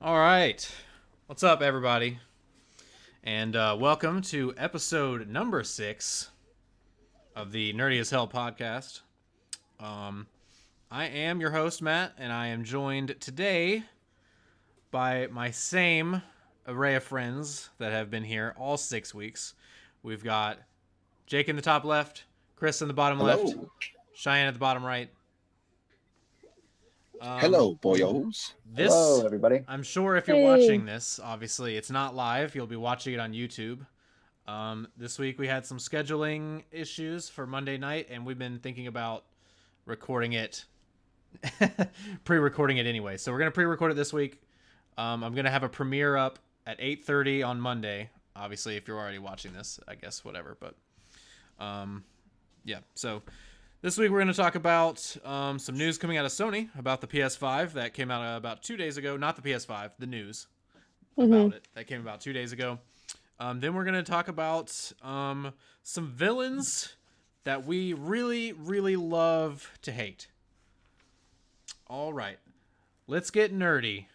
All right. What's up, everybody? And welcome to episode number 6 of the Nerdy as Hell podcast. I am your host, Matt, and I am joined today by my same array of friends that have been here all 6 weeks. We've got Jake in the top left, Chris in the bottom left, Cheyenne at the bottom right. Hello, boyos. Hello, everybody. I'm sure if you're watching this, obviously it's not live. You'll be watching it on YouTube. This week we had some scheduling issues for Monday night, and we've been thinking about recording it, pre-recording it anyway. So we're gonna pre-record it this week. I'm gonna have a premiere up at 8:30 on Monday. Obviously, if you're already watching this, I guess whatever. But yeah. So this week we're going to talk about some news coming out of Sony about the PS5 that came out about 2 days ago. Not the PS5, the news about it that came about 2 days ago. Then we're going to talk about some villains that we really, really love to hate. All right, let's get nerdy.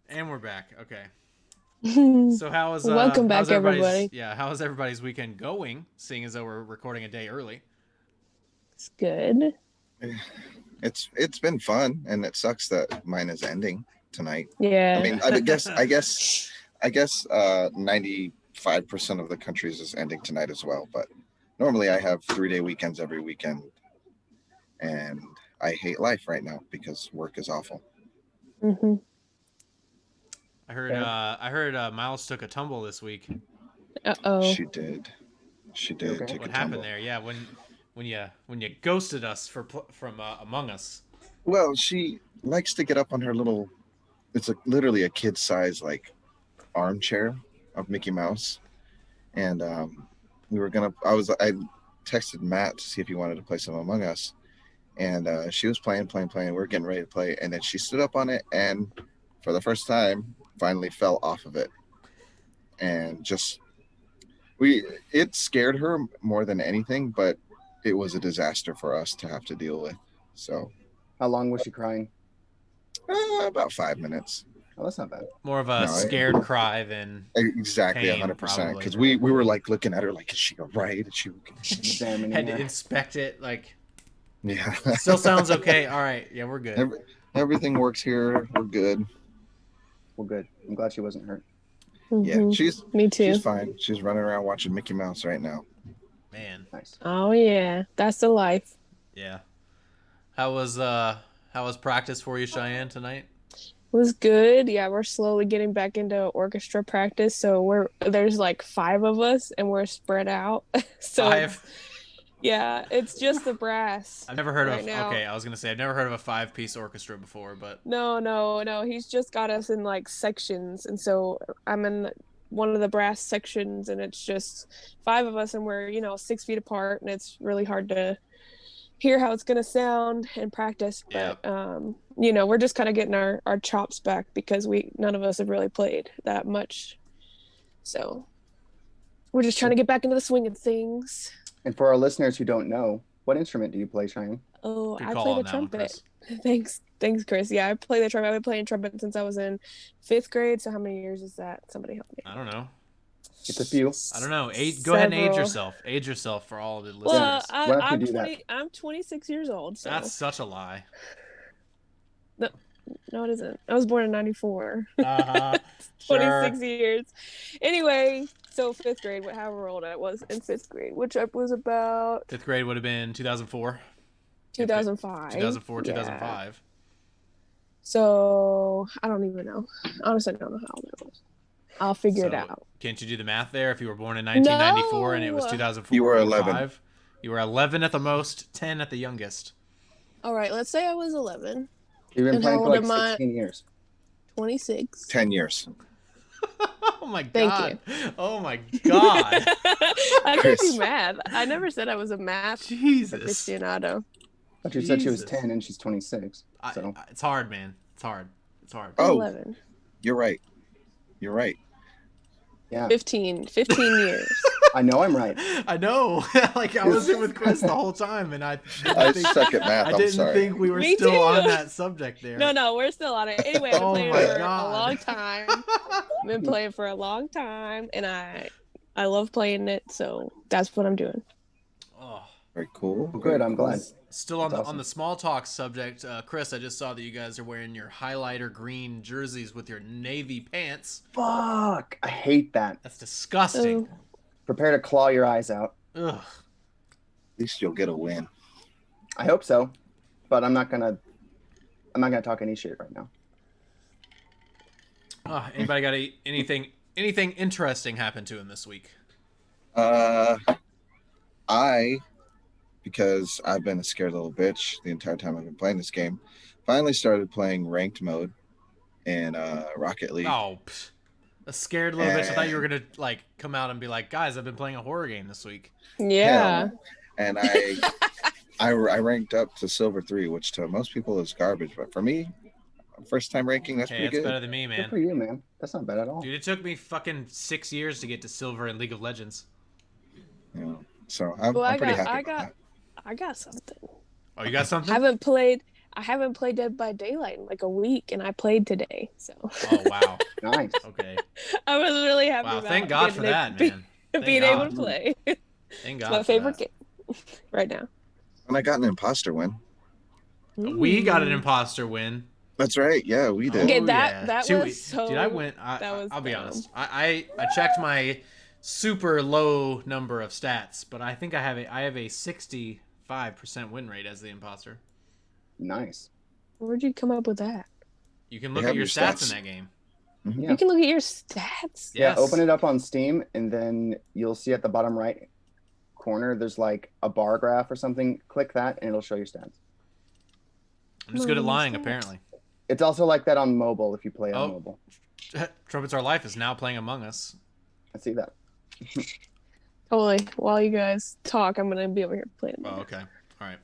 And we're back. Okay. So how is welcome back, everybody? Yeah, how is everybody's weekend going? Seeing as though we're recording a day early. It's good. It's been fun, and it sucks that mine is ending tonight. Yeah. I mean, I guess 95% of the countries is ending tonight as well. But normally I have 3-day weekends every weekend, and I hate life right now because work is awful. Mm-hmm. I heard Miles took a tumble this week. Uh-oh. She did. Okay. Take what a happened tumble there? Yeah, when you ghosted us from Among Us. Well, she likes to get up on her little. It's literally a kid size like armchair of Mickey Mouse, and I texted Matt to see if he wanted to play some Among Us. And she was playing. We're getting ready to play. And then she stood up on it and for the first time, finally fell off of it. And it scared her more than anything, but it was a disaster for us to have to deal with. So. How long was she crying? About 5 minutes. Oh, that's not bad. More of a scared cry than exactly 100%. Because we were like looking at her like, is she all right? Is she examining had her? to inspect it like. Yeah. Still sounds okay. All right. Yeah, we're good. Everything works here. We're good. Well, good. I'm glad she wasn't hurt. Mm-hmm. Yeah, Me too. She's fine. She's running around watching Mickey Mouse right now. Man. Nice. Oh yeah, that's the life. Yeah. How was practice for you, Cheyenne, tonight? It was good. Yeah, we're slowly getting back into orchestra practice. So there's like 5 of us, and we're spread out. So 5. Yeah, it's just the brass. I've never heard right of. now. Okay, I was gonna say I've never heard of a 5-piece orchestra before, but No. He's just got us in like sections, and so I'm in one of the brass sections, and it's just 5 of us, and we're 6 feet apart, and it's really hard to hear how it's gonna sound in practice. But we're just kind of getting our chops back because none of us have really played that much, so we're just trying to get back into the swing of things. And for our listeners who don't know, what instrument do you play, Cheyenne? Oh, Good I call play on the that one, trumpet. Chris. Thanks, Chris. Yeah, I play the trumpet. I've been playing trumpet since I was in 5th grade. So how many years is that? Somebody help me. I don't know. It's a few. I don't know. Go ahead and age Several. yourself. Age yourself for all the listeners. Well, Why don't you do that? I'm 26 years old. So That's such a lie. no, it isn't. I was born in 94. Uh-huh. 26 years. Anyway, so 5th grade, however old I was in 5th grade, which was about 5th grade would have been 2004. 2005. 2004, Yeah. 2005. So I don't even know. Honestly, I don't know how old I was. I'll figure it out. Can't you do the math there? If you were born in 1994 and it was 2004, You were 11. 5, you were 11 at the most, 10 at the youngest. All right, let's say I was 11. You've been And playing how for old like am I? 16 years. 26. 10 years. Oh my Thank god. Oh my god. I can't Chris. do math. I never said I was a math Jesus. aficionado. But you said she was Jesus. 10 and she's 26. So It's hard, man. It's hard. It's hard. I'm Oh. 11. You're right. You're right. yeah, 15 years. I know I'm right. I know. Like I was in with Chris the whole time, and I I didn't suck at math. I I'm didn't sorry. think we were Me still too. on that subject there. No, we're still on it. Anyway, I've been Oh playing my for God. a long time. Been playing for a long time, and I love playing it, so that's what I'm doing. Oh. Very cool. Good, I'm glad. Still on That's the awesome. on the small talk subject, Chris, I just saw that you guys are wearing your highlighter green jerseys with your navy pants. Fuck! I hate that. That's disgusting. Prepare to claw your eyes out. Ugh. At least you'll get a win. I hope so, but I'm not gonna talk any shit right now. Anybody got anything interesting happen to him this week? Because I've been a scared little bitch the entire time I've been playing this game, finally started playing ranked mode in Rocket League. Oh, a scared little bitch. I thought you were gonna like come out and be like, guys, I've been playing a horror game this week. Yeah. And I ranked up to silver 3, which to most people is garbage, but for me, first time ranking, that's Hey, pretty that's good. better than me, Good man. for you, man. That's not bad at all. Dude, it took me fucking 6 years to get to silver in League of Legends. You know, so I'm Well, pretty happy about that. I got something. Oh, you got something? I haven't played Dead by Daylight in like a week, and I played today. So. Oh wow. Nice. Okay. I was really happy. Wow. about Thank God for that, man. Thank being God. able to play. Thank It's God. my for favorite that. game right now. And I got an imposter win. We got an imposter win. That's right. Yeah, we did. Okay, Oh, that Dude, was so. Dude, I went. that was I'll be dumb. honest. I checked my super low number of stats, but I think I have a 65% win rate as the imposter. Nice. Where'd you come up with that? You can look have at your your stats in stats. that game. Yeah. You can look at your stats. Yeah, Yes. open it up on Steam, and then you'll see at the bottom right corner, there's like a bar graph or something. Click that, and it'll show your stats. I'm just good at Oh, lying, stats. apparently. It's also like that on mobile if you play on Oh. mobile. Trumpets Our Life is now playing Among Us. I see that. Totally. While you guys talk, I'm gonna be over here playing. Oh, okay. All right.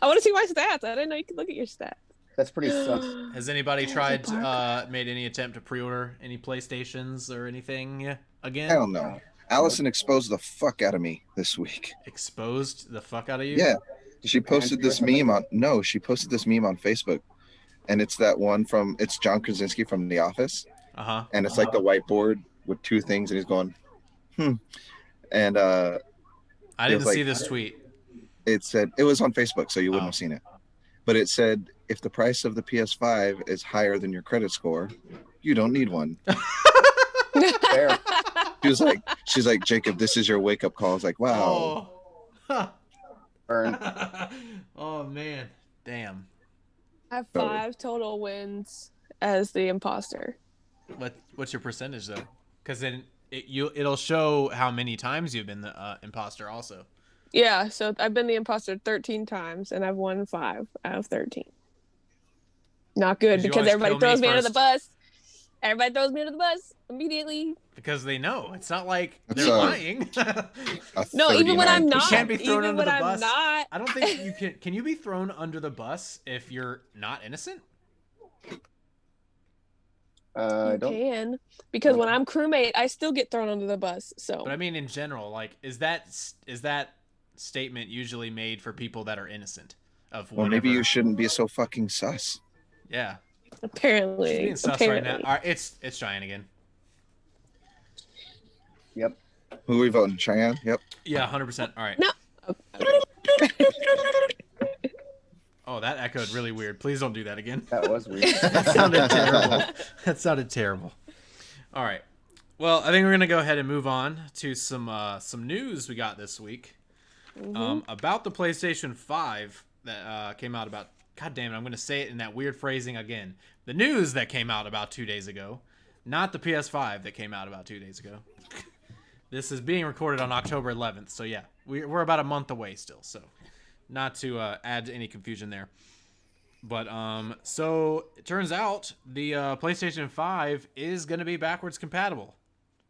I want to see my stats. I didn't know you could look at your stats. That's pretty sus. Has anybody Oh, tried, the bar made any attempt to pre-order any PlayStations or anything again? Hell no. Allison exposed the fuck out of me this week. Exposed the fuck out of you? Yeah. Did She you pan posted for this something? meme on she posted this meme on Facebook. And it's that one it's John Krasinski from The Office. Uh-huh. And it's like the whiteboard with two things and he's going, And I didn't was see like- this tweet. it said it was on Facebook, so you wouldn't Oh. have seen it. But it said if the price of the PS5 is higher than your credit score, you don't need one. Fair. She's like, Jacob, this is your wake up call. I was like, wow. Oh. Burn. Oh, man. Damn. I have 5 total wins as the imposter. What's your percentage, though? Because then it'll show how many times you've been the imposter also. Yeah, so I've been the imposter 13 times, and I've won 5 out of 13. Not good 'Cause you because always everybody kill me throws me under the first. bus. Everybody throws me under the bus immediately. Because they know. It's not like That's they're a- lying. No, even when I'm 39%. not. can't be thrown even under when the I'm bus. not. I don't think you can. Can you be thrown under the bus if you're not innocent? I You don't. can, because when I'm crewmate, I still get thrown under the bus. So But I mean, in general, like, is that statement usually made for people that are innocent of whatever? Well, maybe you shouldn't be so fucking sus. Yeah, she's apparently, being sus right now. All right, it's Cheyenne again. Yep. Who are we voting? Cheyenne? Yep. Yeah, 100%. All right. No. Oh, that echoed really weird. Please don't do that again. That was weird. That sounded terrible. That sounded terrible. All right. Well, I think we're gonna go ahead and move on to some news we got this week about the PlayStation 5 that came out about. God damn it! I'm gonna say it in that weird phrasing again. The news that came out about 2 days ago, not the PS5 that came out about 2 days ago. This is being recorded on October 11th, so yeah, we're about a month away still. So, not to add any confusion there. But so it turns out the PlayStation 5 is going to be backwards compatible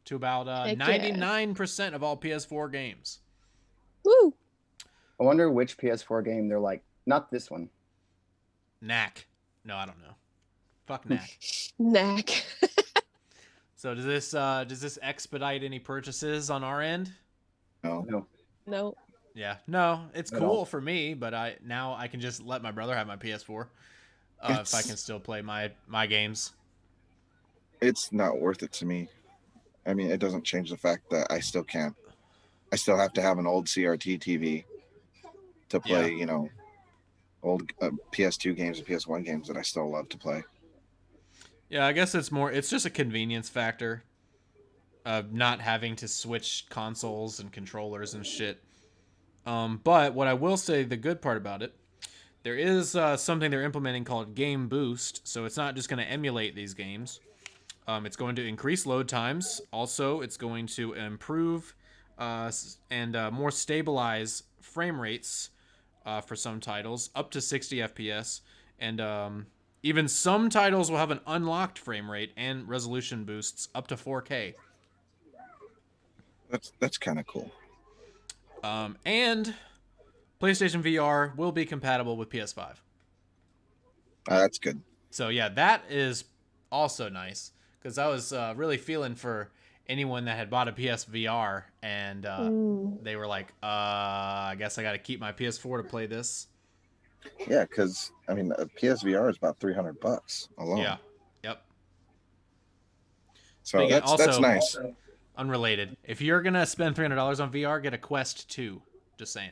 to about 99% of all PS4 games. Woo! I wonder which PS4 game they're like, not this one. Knack. No, I don't know. Fuck Knack. Knack. So does this expedite any purchases on our end? No. No. Yeah. No, it's At cool all. for me, but I can just let my brother have my PS4 if I can still play my games. It's not worth it to me. I mean, it doesn't change the fact that I still can't. I still have to have an old CRT TV to play, old PS2 games and PS1 games that I still love to play. Yeah, I guess it's just a convenience factor of not having to switch consoles and controllers and shit. But what I will say, the good part about it, there is something they're implementing called Game Boost. So it's not just going to emulate these games. It's going to increase load times. Also, it's going to improve and more stabilize frame rates for some titles, up to 60 FPS. And even some titles will have an unlocked frame rate and resolution boosts up to 4K. That's kind of cool. And PlayStation VR will be compatible with PS5. That's good. So yeah, that is also nice because I was really feeling for anyone that had bought a PSVR and they were like, I guess I got to keep my PS4 to play this. Yeah, because I mean, a PSVR is about $300 alone. Yeah. Yep. So Speaking- that's also- nice. Unrelated. If you're gonna spend $300 on VR, get a Quest 2. Just saying.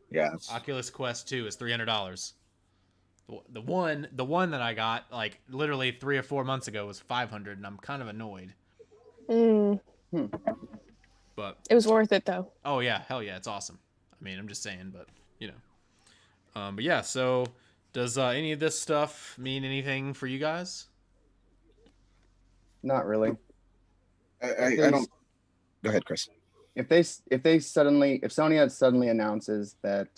Yeah. Oculus Quest 2 is $300. The one that I got like literally 3 or 4 months ago was $500, and I'm kind of annoyed. But It was worth it though. oh yeah, hell yeah, it's awesome. I mean, I'm just saying, but you know. But yeah, so does any of this stuff mean anything for you guys? Not really. I don't. Go ahead, Chris. If Sony suddenly announces that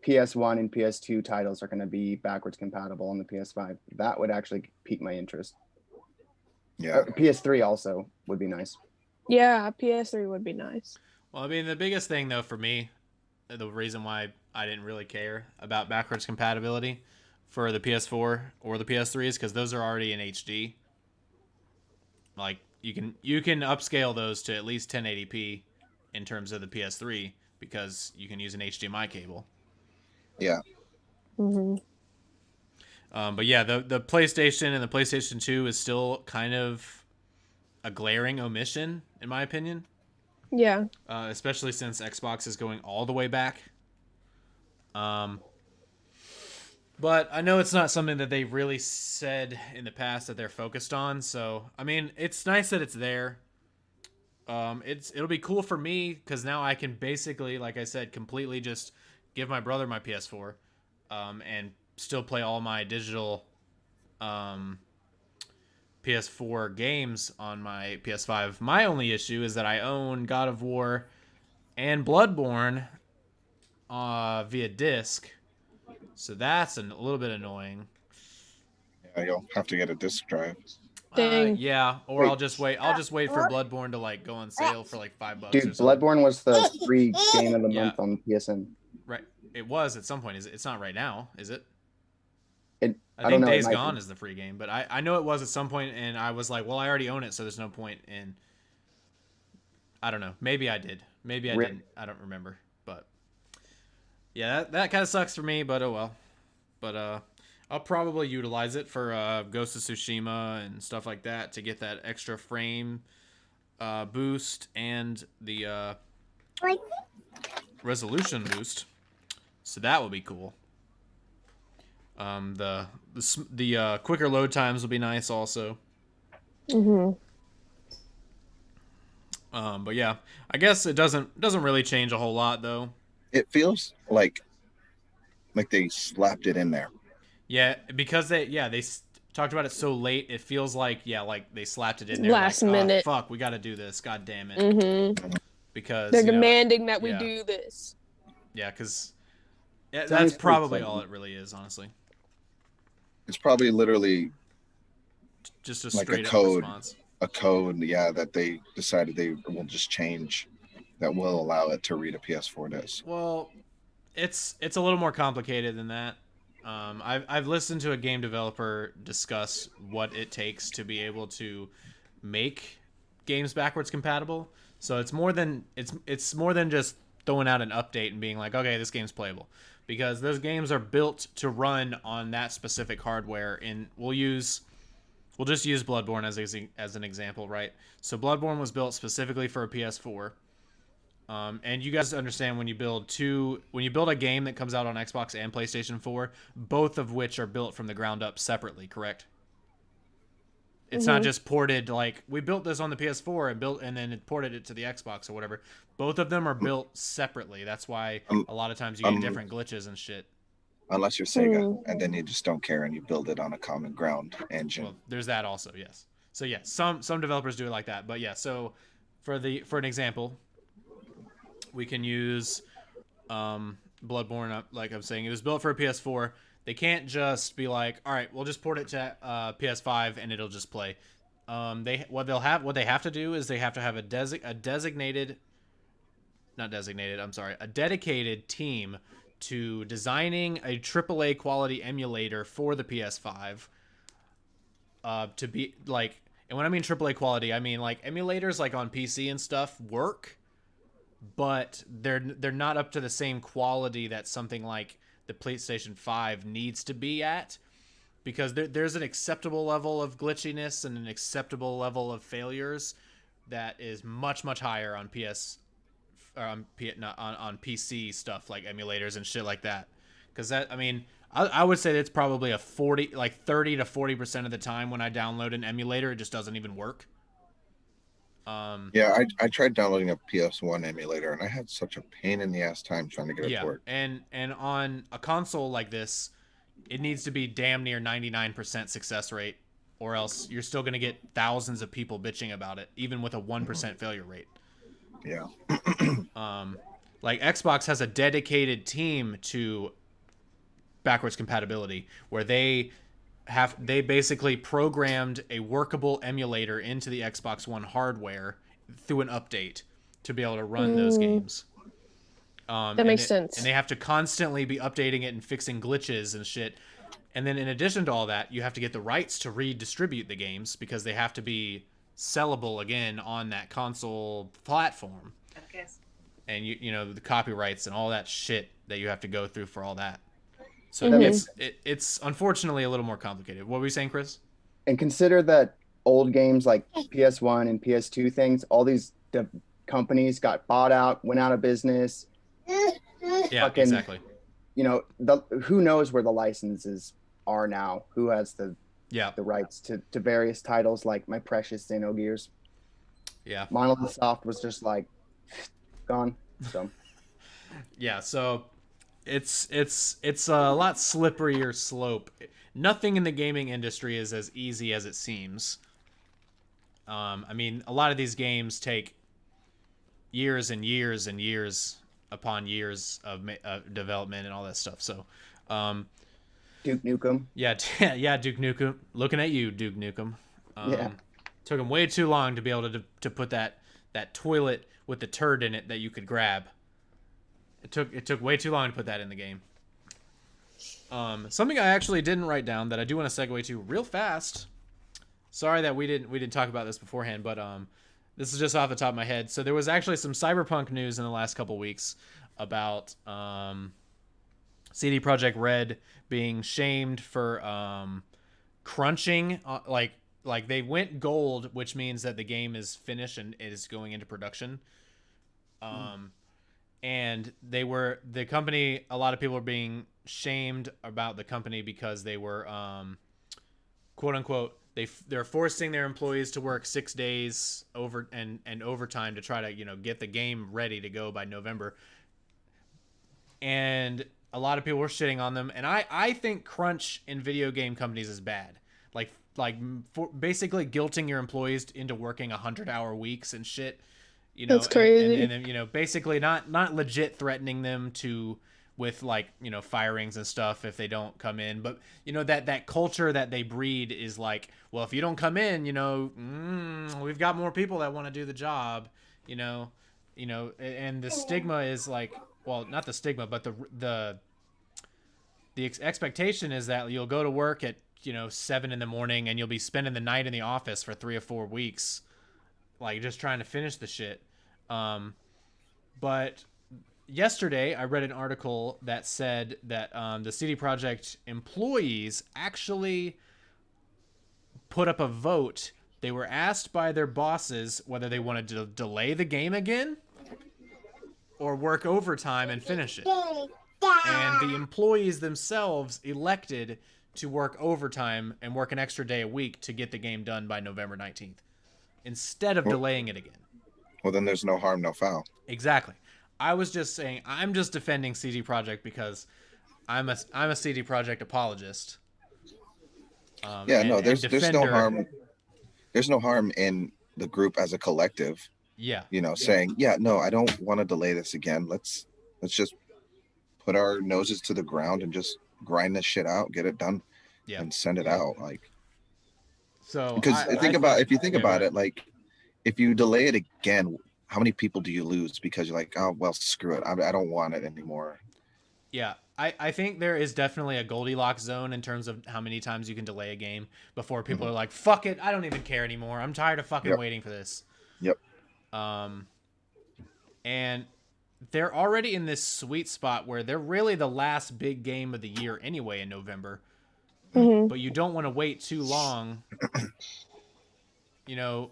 PS1 and PS2 titles are going to be backwards compatible on the PS5, that would actually pique my interest. Yeah. PS3 also would be nice. Yeah, PS3 would be nice. Well, I mean, the biggest thing though for me, the reason why I didn't really care about backwards compatibility for the PS4 or the PS3 is because those are already in HD. Like you can upscale those to at least 1080p in terms of the PS3 because you can use an HDMI cable. Yeah. Mm-hmm. But yeah, the PlayStation and the PlayStation 2 is still kind of a glaring omission, in my opinion. Yeah. Especially since Xbox is going all the way back. But I know it's not something that they really said in the past that they're focused on. So, I mean, it's nice that it's there. It'll be cool for me because now I can basically, like I said, completely just give my brother my PS4 and still play all my digital PS4 games on my PS5. My only issue is that I own God of War and Bloodborne via disc. So that's a little bit annoying. Yeah, you'll have to get a disc drive. Dang. Yeah, or Wait. I'll just wait for Bloodborne to like go on sale for like $5 Dude, or something. Bloodborne was the free game of the Yeah. month on PSN. Right. It was at some point. It's not right now, is it? I I don't think know. Days it might Gone be. is the free game, but I know it was at some point, and I was like, well, I already own it, so there's no point in. I don't know. Maybe I did. Maybe I Rip. didn't. I don't remember. But yeah, that kind of sucks for me. But oh well. But I'll probably utilize it for Ghost of Tsushima and stuff like that to get that extra frame boost and the resolution boost. So that will be cool. The quicker load times will be nice also. Mm-hmm. But yeah, I guess it doesn't really change a whole lot though. It feels like they slapped it in there. Yeah, because they talked about it so late. It feels like like they slapped it in there Last like, minute. Fuck, we got to do this. God damn it. Mm-hmm. Because They're you know, demanding that we yeah. do this. Yeah, because Sounds that's pretty probably exciting. all it really is, honestly. It's probably literally Just a like a straight up code, response. that they decided they will just change that will allow it to read a PS4 disc. Well, it's a little more complicated than that. I've listened to a game developer discuss what it takes to be able to make games backwards compatible. So it's more than just throwing out an update and being like, okay, this game's playable, because those games are built to run on that specific hardware. And we'll just use Bloodborne as an example, right? So Bloodborne was built specifically for a PS4. And you guys understand when you build a game that comes out on Xbox and PlayStation 4, both of which are built from the ground up separately, correct? It's not just ported, like we built this on the PS4 and then it ported it to the Xbox or whatever. Both of them are built separately. That's why a lot of times you get different glitches and shit. Unless you're Sega, and then you just don't care and you build it on a common ground engine. Well, there's that also, yes. So yeah, some developers do it like that, but yeah. So for an example, we can use Bloodborne. Like I'm saying, it was built for a PS4. They can't just be like, all right, we'll just port it to PS5 and it'll just play. What they have to do is they have to have a dedicated team to designing a AAA quality emulator for the PS5. To be like, and when I mean AAA quality, I mean like emulators like on PC and stuff work, but they're not up to the same quality that something like the PlayStation 5 needs to be at, because there's an acceptable level of glitchiness and an acceptable level of failures that is much higher on on PC stuff like emulators and shit like that. Because I would say that's probably a 30 to 40% of the time when I download an emulator, it just doesn't even work. Yeah, I tried downloading a PS1 emulator and I had such a pain in the ass time trying to get it to work. And on a console like this, it needs to be damn near 99% success rate, or else you're still going to get thousands of people bitching about it, even with a 1% failure rate. Yeah. Like Xbox has a dedicated team to backwards compatibility where they basically programmed a workable emulator into the Xbox One hardware through an update to be able to run those games. That makes sense. And they have to constantly be updating it and fixing glitches and shit. And then in addition to all that, you have to get the rights to redistribute the games because they have to be sellable again on that console platform. Okay. And you know the copyrights and all that shit that you have to go through for all that. So it's unfortunately a little more complicated. What were you saying, Chris? And consider that old games like PS1 and PS2 things, all these companies got bought out, went out of business. Yeah, exactly. You know, who knows where the licenses are now? Who has the rights to various titles like my precious Xenogears? Yeah. Monolith Soft was just like gone. So yeah, so it's a lot slipperier slope. Nothing in the gaming industry is as easy as it seems. I mean, a lot of these games take years and years and years upon years of development and all that stuff. So, Duke Nukem. Yeah, Duke Nukem. Looking at you, Duke Nukem. Took him way too long to be able to put that toilet with the turd in it that you could grab. It took way too long to put that in the game. Something I actually didn't write down that I do want to segue to real fast. Sorry that we didn't talk about this beforehand, but this is just off the top of my head. So there was actually some Cyberpunk news in the last couple weeks about CD Projekt Red being shamed for crunching, like they went gold, which means that the game is finished and is going into production. And the company, a lot of people are being shamed about the company because they were, quote unquote, they're forcing their employees to work 6 days over and overtime to try to, get the game ready to go by November. And a lot of people were shitting on them. And I think crunch in video game companies is bad. Basically guilting your employees into working 100-hour weeks and shit. That's crazy. And then, basically not legit threatening them to with like, firings and stuff if they don't come in. But that culture that they breed is like, well, if you don't come in, we've got more people that want to do the job, and the stigma is like, well, not the stigma, but the expectation is that you'll go to work at 7 a.m. and you'll be spending the night in the office for 3 or 4 weeks, like just trying to finish the shit. But yesterday I read an article that said that the CD Projekt employees actually put up a vote. They were asked by their bosses whether they wanted to delay the game again or work overtime and finish it. And the employees themselves elected to work overtime and work an extra day a week to get the game done by November 19th instead of delaying it again. Well, then there's no harm, no foul. Exactly. I was just saying, I'm just defending CD Projekt because I'm a CD Projekt apologist. There's no harm. There's no harm in the group as a collective. Yeah. Saying, yeah, no, I don't want to delay this again. Let's just put our noses to the ground and just grind this shit out, get it done, and send it out. Like, so because if you think about it, like, if you delay it again, how many people do you lose because you're like, oh well, screw it, I don't want it anymore. Yeah, I think there is definitely a Goldilocks zone in terms of how many times you can delay a game before people are like, fuck it, I don't even care anymore. I'm tired of fucking waiting for this. Yep. And they're already in this sweet spot where they're really the last big game of the year anyway in November. Mm-hmm. But you don't want to wait too long,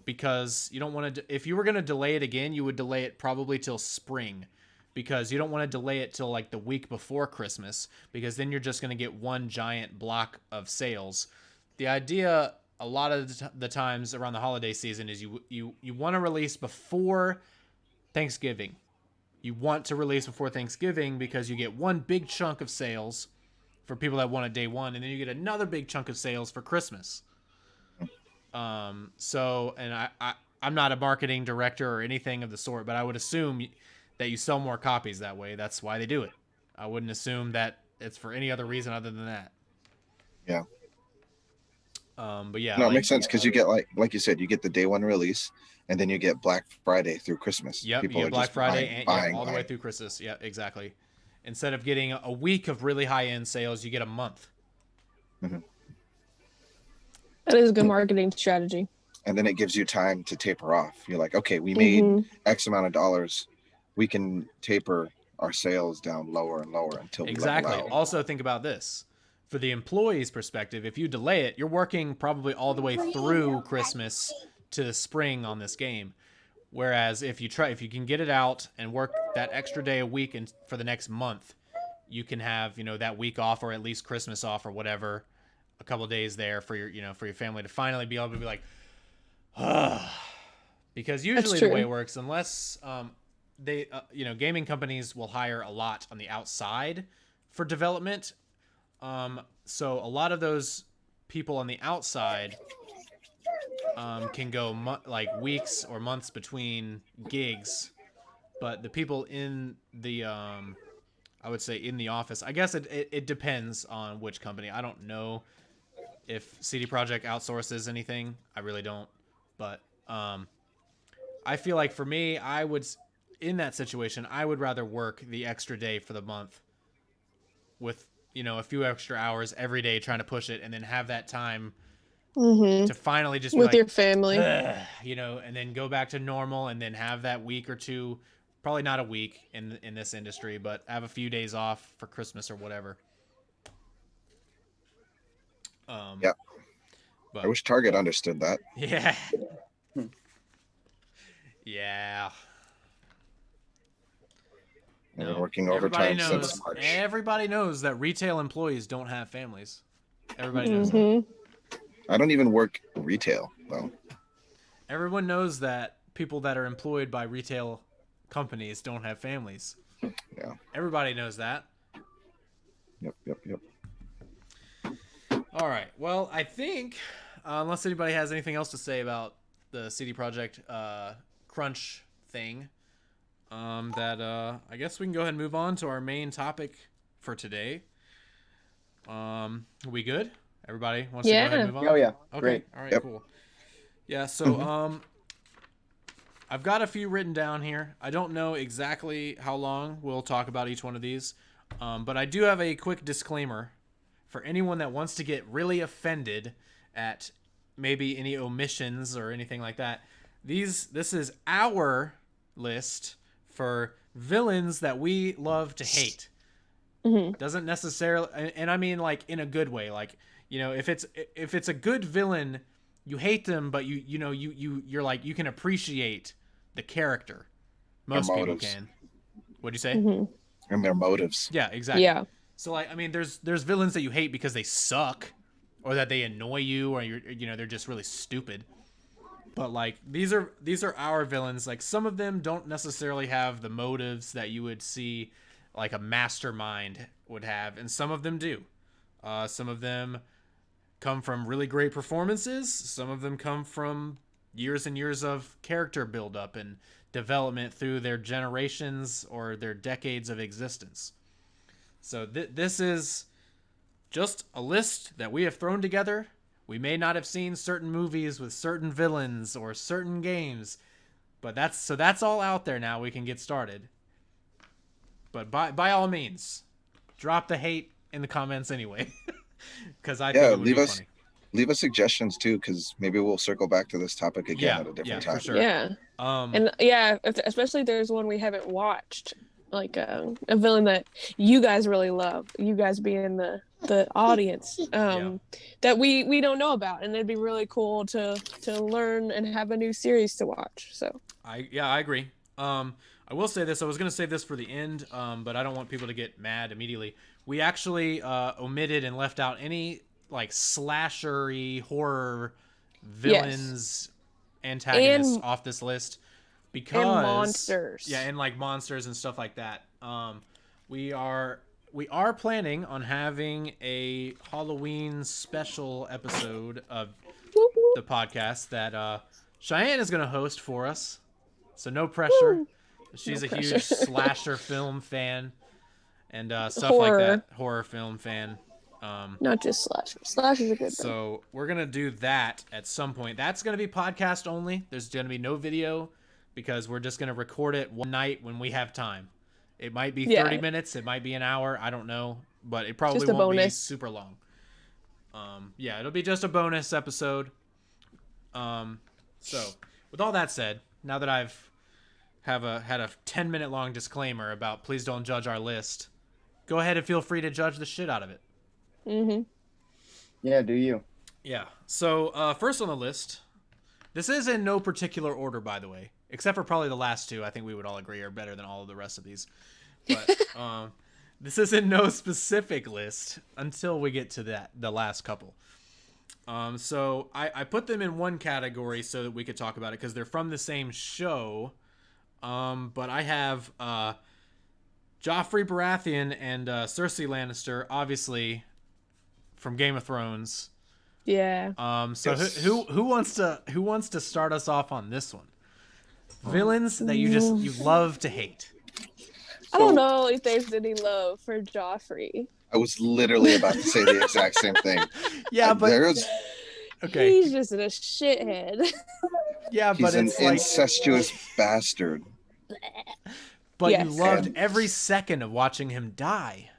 because you don't want to. If you were going to delay it again, you would delay it probably till spring, because you don't want to delay it till like the week before Christmas, because then you're just going to get one giant block of sales. The idea a lot of the times around the holiday season is you want to release before Thanksgiving. You want to release before Thanksgiving because you get one big chunk of sales for people that want it day one, and then you get another big chunk of sales for Christmas. I'm not a marketing director or anything of the sort, but I would assume that you sell more copies that way. That's why they do it. I wouldn't assume that it's for any other reason other than that. Yeah. But yeah. No, it makes sense because you get like you said, you get the day one release, and then you get Black Friday through Christmas. Yep, People you get are Black just Friday buying, all the way through Christmas. Yeah, exactly. Instead of getting a week of really high-end sales, you get a month. Mm-hmm. That is a good marketing strategy. And then it gives you time to taper off. You're like, okay, we made X amount of dollars. We can taper our sales down lower and lower until we exactly. level out. Also, think about this. For the employee's perspective, if you delay it, you're working probably all the way through Christmas to spring on this game. Whereas if you can get it out and work that extra day a week and for the next month, you can have, that week off, or at least Christmas off or whatever, a couple of days there for your family to finally be able to be like, because usually the way it works, unless gaming companies will hire a lot on the outside for development. So a lot of those people on the outside can go weeks or months between gigs, but the people in the I would say in the office, I guess it depends on which company. I don't know if CD Projekt outsources anything. I really don't, but I feel like for me, in that situation, I would rather work the extra day for the month with a few extra hours every day trying to push it, and then have that time to finally just be with your family, and then go back to normal, and then have that week or two, probably not a week in this industry, but have a few days off for Christmas or whatever. Yeah. But I wish Target understood that. Yeah. Yeah. I've been working overtime since March. Everybody knows that retail employees don't have families. Everybody knows that. I don't even work retail, though. Everyone knows that people that are employed by retail companies don't have families. Yeah. Everybody knows that. Yep. All right. Well, I think, unless anybody has anything else to say about the CD Projekt crunch thing, I guess we can go ahead and move on to our main topic for today. We good? Everybody wants to go ahead and move on? Oh yeah. Okay. Great. All right, Yep. cool. Yeah, so I've got a few written down here. I don't know exactly how long we'll talk about each one of these. But I do have a quick disclaimer for anyone that wants to get really offended at maybe any omissions or anything like that. This is our list for villains that we love to hate. Mhm. Doesn't necessarily, and I mean like in a good way. Like, you know, if it's a good villain, you hate them, but you're like, you can appreciate the character. Most people motives. can. What'd you say? Mhm. And their motives. Yeah, exactly. Yeah. So like, I mean, there's villains that you hate because they suck, or that they annoy you, or they're just really stupid. But like, these are our villains. Like, some of them don't necessarily have the motives that you would see like a mastermind would have, and some of them do. Some of them come from really great performances. Some of them come from years and years of character buildup and development through their generations or their decades of existence. So this is just a list that we have thrown together. We may not have seen certain movies with certain villains or certain games, but that's all out there now. We can get started. But by all means, drop the hate in the comments anyway, because I think it would be funny. Leave us suggestions too, because maybe we'll circle back to this topic again at a different time. For sure. Yeah. And especially if there's one we haven't watched, like a villain that you guys really love, you guys being the audience, that we don't know about, and it'd be really cool to learn and have a new series to watch. So I agree. I will say this. I was going to save this for the end, but I don't want people to get mad immediately. We actually omitted and left out any like slashery horror villains, antagonists off this list, because and monsters. Yeah, and like monsters and stuff like that. We are planning on having a Halloween special episode of the podcast that Cheyenne is going to host for us. So no pressure. Woo. She's No a pressure. huge slasher film fan and stuff like that. Horror film fan. Not just slashers. Slashers are good. So we're going to do that at some point. That's going to be podcast only. There's going to be no video because we're just going to record it one night when we have time. It might be 30 minutes. It might be an hour. I don't know. But it probably won't be super long. It'll be just a bonus episode. So with all that said, now that I've had a 10-minute long disclaimer about please don't judge our list, go ahead and feel free to judge the shit out of it. Mm-hmm. Yeah, do you? Yeah. So first on the list, this is in no particular order, by the way, except for probably the last two. I think we would all agree are better than all of the rest of these. But this is in no specific list until we get to the last couple. So I put them in one category so that we could talk about it because they're from the same show. But I have Joffrey Baratheon and Cersei Lannister, obviously from Game of Thrones. Yeah. So who wants to start us off on this one? Villains that you love to hate. I don't know if there's any love for Joffrey. I was literally about to say the exact same thing. Yeah, but there's okay. He's just a shithead. Yeah, he's but an it's like incestuous bastard. But Yes. you loved every second of watching him die.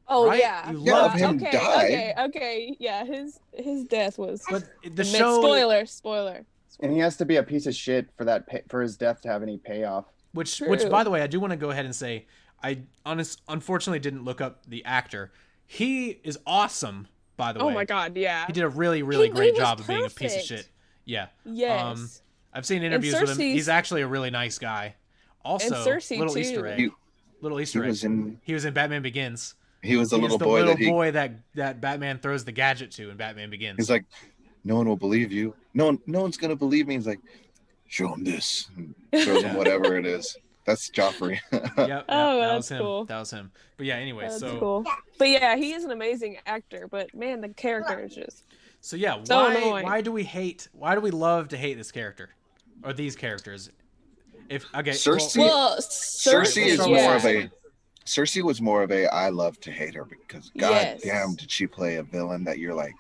Oh right? yeah. You Yeah, loved of him die. Okay. Yeah, his death was. But the show, Spoiler. And he has to be a piece of shit for that for his death to have any payoff. which True. by the way, I do want to go ahead and say, I unfortunately didn't look up the actor. He is awesome, by the way. Oh my god, yeah. He did a really, really He great was job of being a piece of perfect. shit. Yeah. Yes. I've seen interviews with him. Cersei's- He's actually a really nice guy. Also, And Cersei, little too. Easter egg. Little Easter egg. He was in Batman Begins. He was the He's little the boy little boy that Batman throws the gadget to in Batman Begins. He's like, no one will believe you. No one's gonna believe me. He's like, show him this. And throws him whatever it is. That's Joffrey. Yep, Oh, that that's was him. cool. That was him. But yeah, anyway, That's so cool. But yeah, he is an amazing actor. But man, the character is just. so yeah, So annoying. why do we love to hate this character or these characters? If okay, Cersei- Well, Cersei is we'll more start of with a Cersei was more of a I love to hate her because god damn did she play a villain that you're like,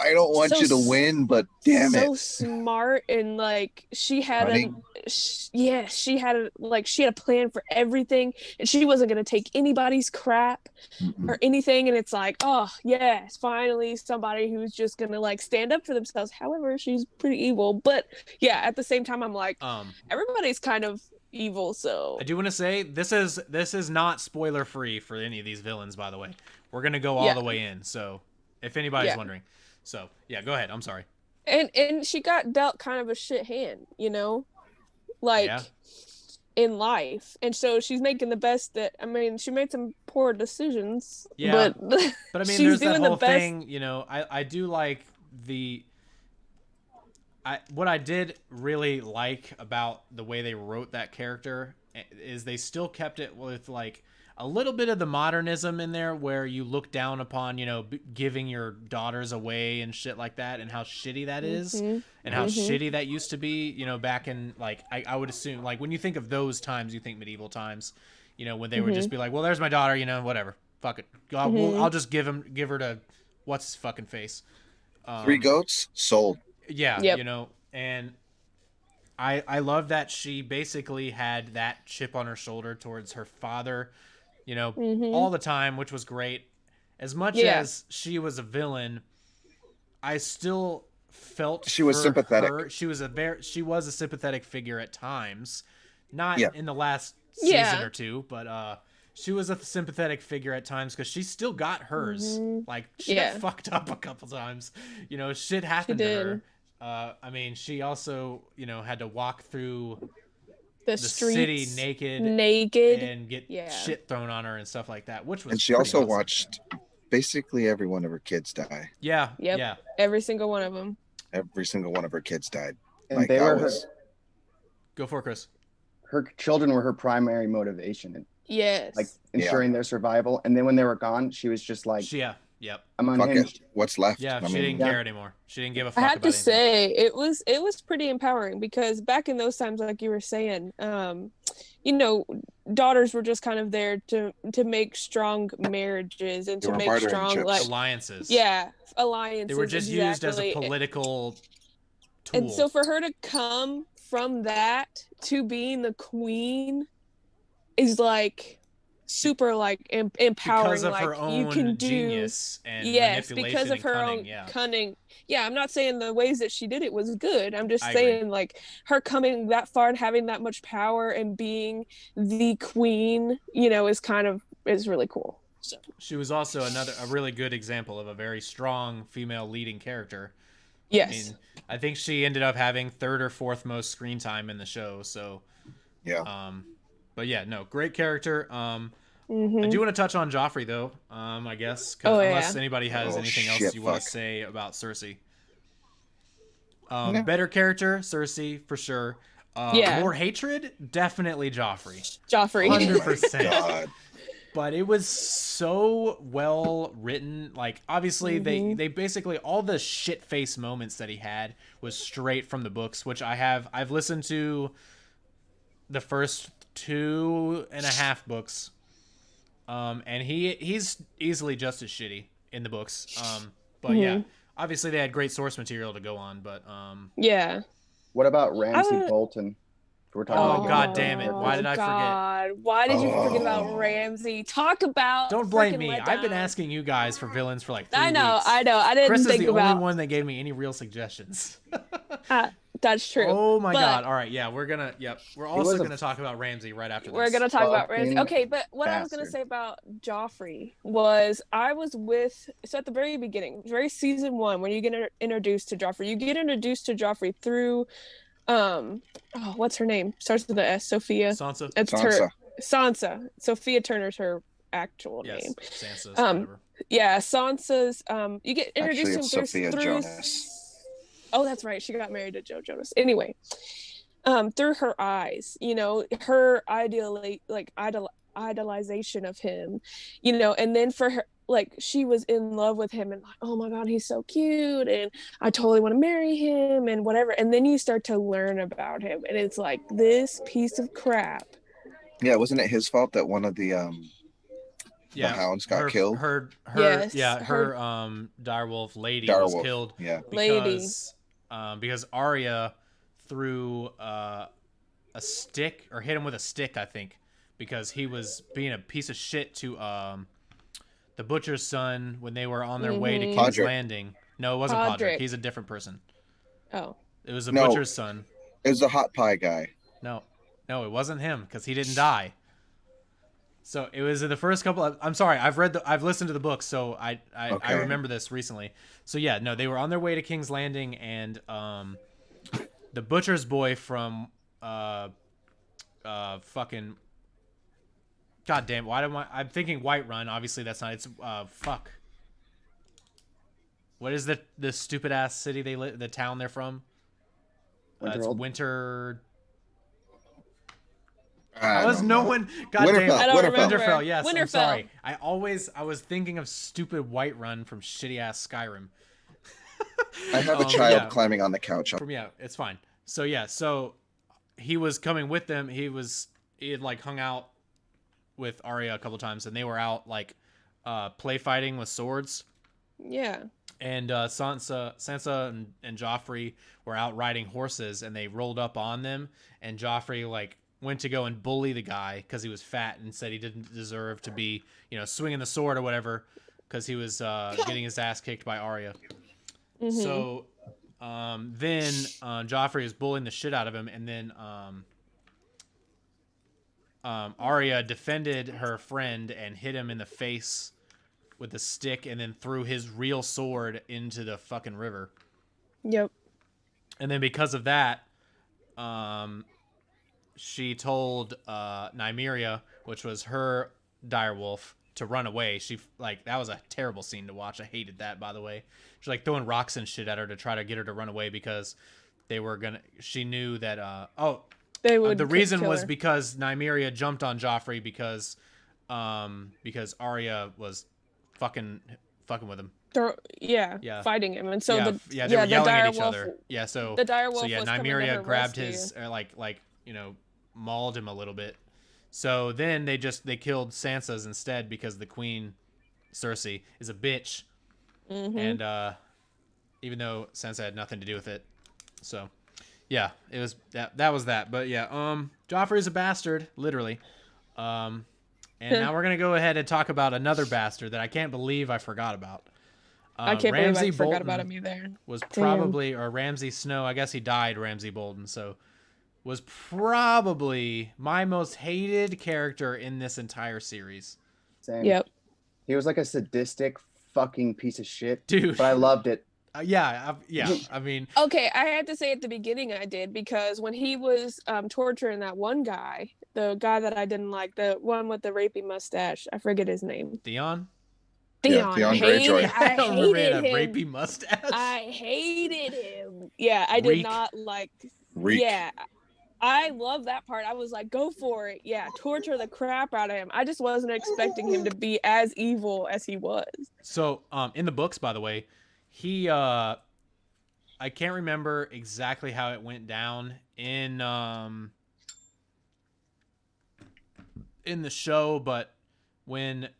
I don't want you to win, but damn it. So smart, and like she had she had a plan for everything, and she wasn't going to take anybody's crap or anything. And it's like, oh yes, finally somebody who's just going to like stand up for themselves. However, she's pretty evil, but yeah, at the same time, I'm like, everybody's kind of evil. So I do want to say this is not spoiler free for any of these villains, by the way. We're going to go all the way in, so if anybody's wondering. So yeah, go ahead. I'm sorry. And she got dealt kind of a shit hand, you know, like in life, and so she's making the best that. I mean, she made some poor decisions. Yeah, but I mean, there's that whole thing. You know, I do like what I did really like about the way they wrote that character is they still kept it with like a little bit of the modernism in there, where you look down upon, you know, giving your daughters away and shit like that, and how shitty that is, and how shitty that used to be, you know, back in like, I would assume, like when you think of those times, you think medieval times, you know, when they would just be like, well, there's my daughter, you know, whatever, fuck it, I'll just give her to what's his fucking face, 3 goats sold. Yeah, you know, and I love that she basically had that chip on her shoulder towards her father, you know, all the time, which was great. As much as she was a villain, I still felt she was sympathetic. Her. She was a sympathetic figure at times, not in the last season or two, but she was a sympathetic figure at times because she still got hers. Like she got fucked up a couple times, you know, shit happened to her. I mean, she also, you know, had to walk through the city naked and get shit thrown on her and stuff like that, which was. And she also watched basically every one of her kids die. Yeah. Every single one of them. Every single one of her kids died. And like they were Go for it, Chris. Her children were her primary motivation. Yes. Like ensuring their survival. And then when they were gone, she was just like, Yep. I'm unhinged. What's left? Yeah, she didn't care anymore. She didn't give a fuck. I have about to say, it was pretty empowering, because back in those times, like you were saying, you know, daughters were just kind of there to make strong marriages and to make strong like alliances. Yeah, alliances. They were just used as a political tool. And so for her to come from that to being the queen is like super like empowering, because of like her own you can do genius and manipulation, because of her cunning, cunning. I'm not saying the ways that she did it was good. I'm just saying like her coming that far and having that much power and being the queen, you know, is really cool. So she was also a really good example of a very strong female leading character. Yes. I mean, I think she ended up having 3rd or 4th most screen time in the show, so but yeah, no, great character. I do want to touch on Joffrey, though, I guess, unless anybody has anything else you want to say about Cersei. Better character, Cersei, for sure. More hatred, definitely Joffrey. 100%. But it was so well written. Like, obviously, they basically, all the shit-face moments that he had was straight from the books, which I've listened to the first 2.5 books. And he's easily just as shitty in the books. But yeah, obviously they had great source material to go on, but What about Ramsay Bolton? We're talking god damn it. Why did I forget? Why did you forget about Ramsay? Talk about Don't blame me. I've been asking you guys for villains for like 3 weeks. I know. I didn't Chris think is the only one that gave me any real suggestions. That's true. Oh my god. All right, yeah, we're also going to talk about Ramsay right after this. We're going to talk about Ramsay. Okay, but what I was going to say about Joffrey was so at the very beginning, very season 1, when you get introduced to Joffrey, through what's her name? Starts with the S. Sophia. Sansa. It's Sansa. her. Sansa. Sophia Turner's her actual name. Sansa's whatever. Yeah, Sansa's. You get introduced to Sophia through. Jonas. Oh, that's right. She got married to Joe Jonas. Anyway, through her eyes, you know, her idolization of him, you know, and then for her, like, she was in love with him and like, oh my god, he's so cute and I totally want to marry him and whatever. And then you start to learn about him and it's like, this piece of crap Yeah, wasn't it his fault that one of the hounds got killed? Yes, her direwolf lady was Direwolf, killed yeah. lady. because Arya threw a stick or hit him with a stick, I think, because he was being a piece of shit to the butcher's son when they were on their way to King's Podrick. Landing. No, it wasn't Podrick. He's a different person. Oh. It was the butcher's son. It was the hot pie guy. No, it wasn't him because he didn't die. So it was in the first couple of, I'm sorry, I've listened to the book, so I remember this recently. So yeah, no, they were on their way to King's Landing, and the butcher's boy from fucking, goddamn, why am I'm thinking Whiterun? Obviously that's not. It's fuck. What is the stupid ass city the town they're from? It's Winter. How is no one? Goddamn, I don't remember. Winterfell. Yes, Winterfell. I'm sorry. I was thinking of stupid Whiterun from shitty ass Skyrim. I have a child climbing on the couch. It's fine. So he was coming with them. He had like hung out with Arya a couple times, and they were out like play fighting with swords. Yeah. And Sansa and Joffrey were out riding horses, and they rolled up on them, and Joffrey like went to go and bully the guy because he was fat and said he didn't deserve to be, swinging the sword or whatever, because he was getting his ass kicked by Arya. Mm-hmm. So then Joffrey is bullying the shit out of him, and then Arya defended her friend and hit him in the face with a stick, and then threw his real sword into the fucking river. Yep. And then because of that, she told Nymeria, which was her direwolf, to run away. That was a terrible scene to watch. I hated that, by the way. She's like throwing rocks and shit at her to try to get her to run away because she knew that they would the reason kill was her. because Nymeria jumped on Joffrey because Arya was fucking with him. Fighting him, and so they were yelling at each other. Yeah, so the direwolf was Nymeria grabbed his mauled him a little bit. So then they killed Sansa's instead because the queen Cersei is a bitch, and even though Sansa had nothing to do with it, so yeah, it was that was that. But yeah, Joffrey's a bastard, literally. And now we're gonna go ahead and talk about another bastard that I can't believe I forgot about. I can't Ramsay believe I Bolton forgot about him either. Was probably, or Ramsay Snow, I guess he died, Ramsay Bolton, so was probably my most hated character in this entire series. Same. Yep. He was like a sadistic fucking piece of shit, dude. But I loved it. I mean, okay, I had to say at the beginning I did, because when he was torturing that one guy, the guy that I didn't like, the one with the rapey mustache, I forget his name. Theon. Yeah, Theon Greyjoy. I hated him. Rapey mustache. I hated him. Yeah, I did not like. Reek. Yeah, I love that part. I was like, go for it. Yeah, torture the crap out of him. I just wasn't expecting him to be as evil as he was. So, in the books, by the way, he I can't remember exactly how it went down in the show, but when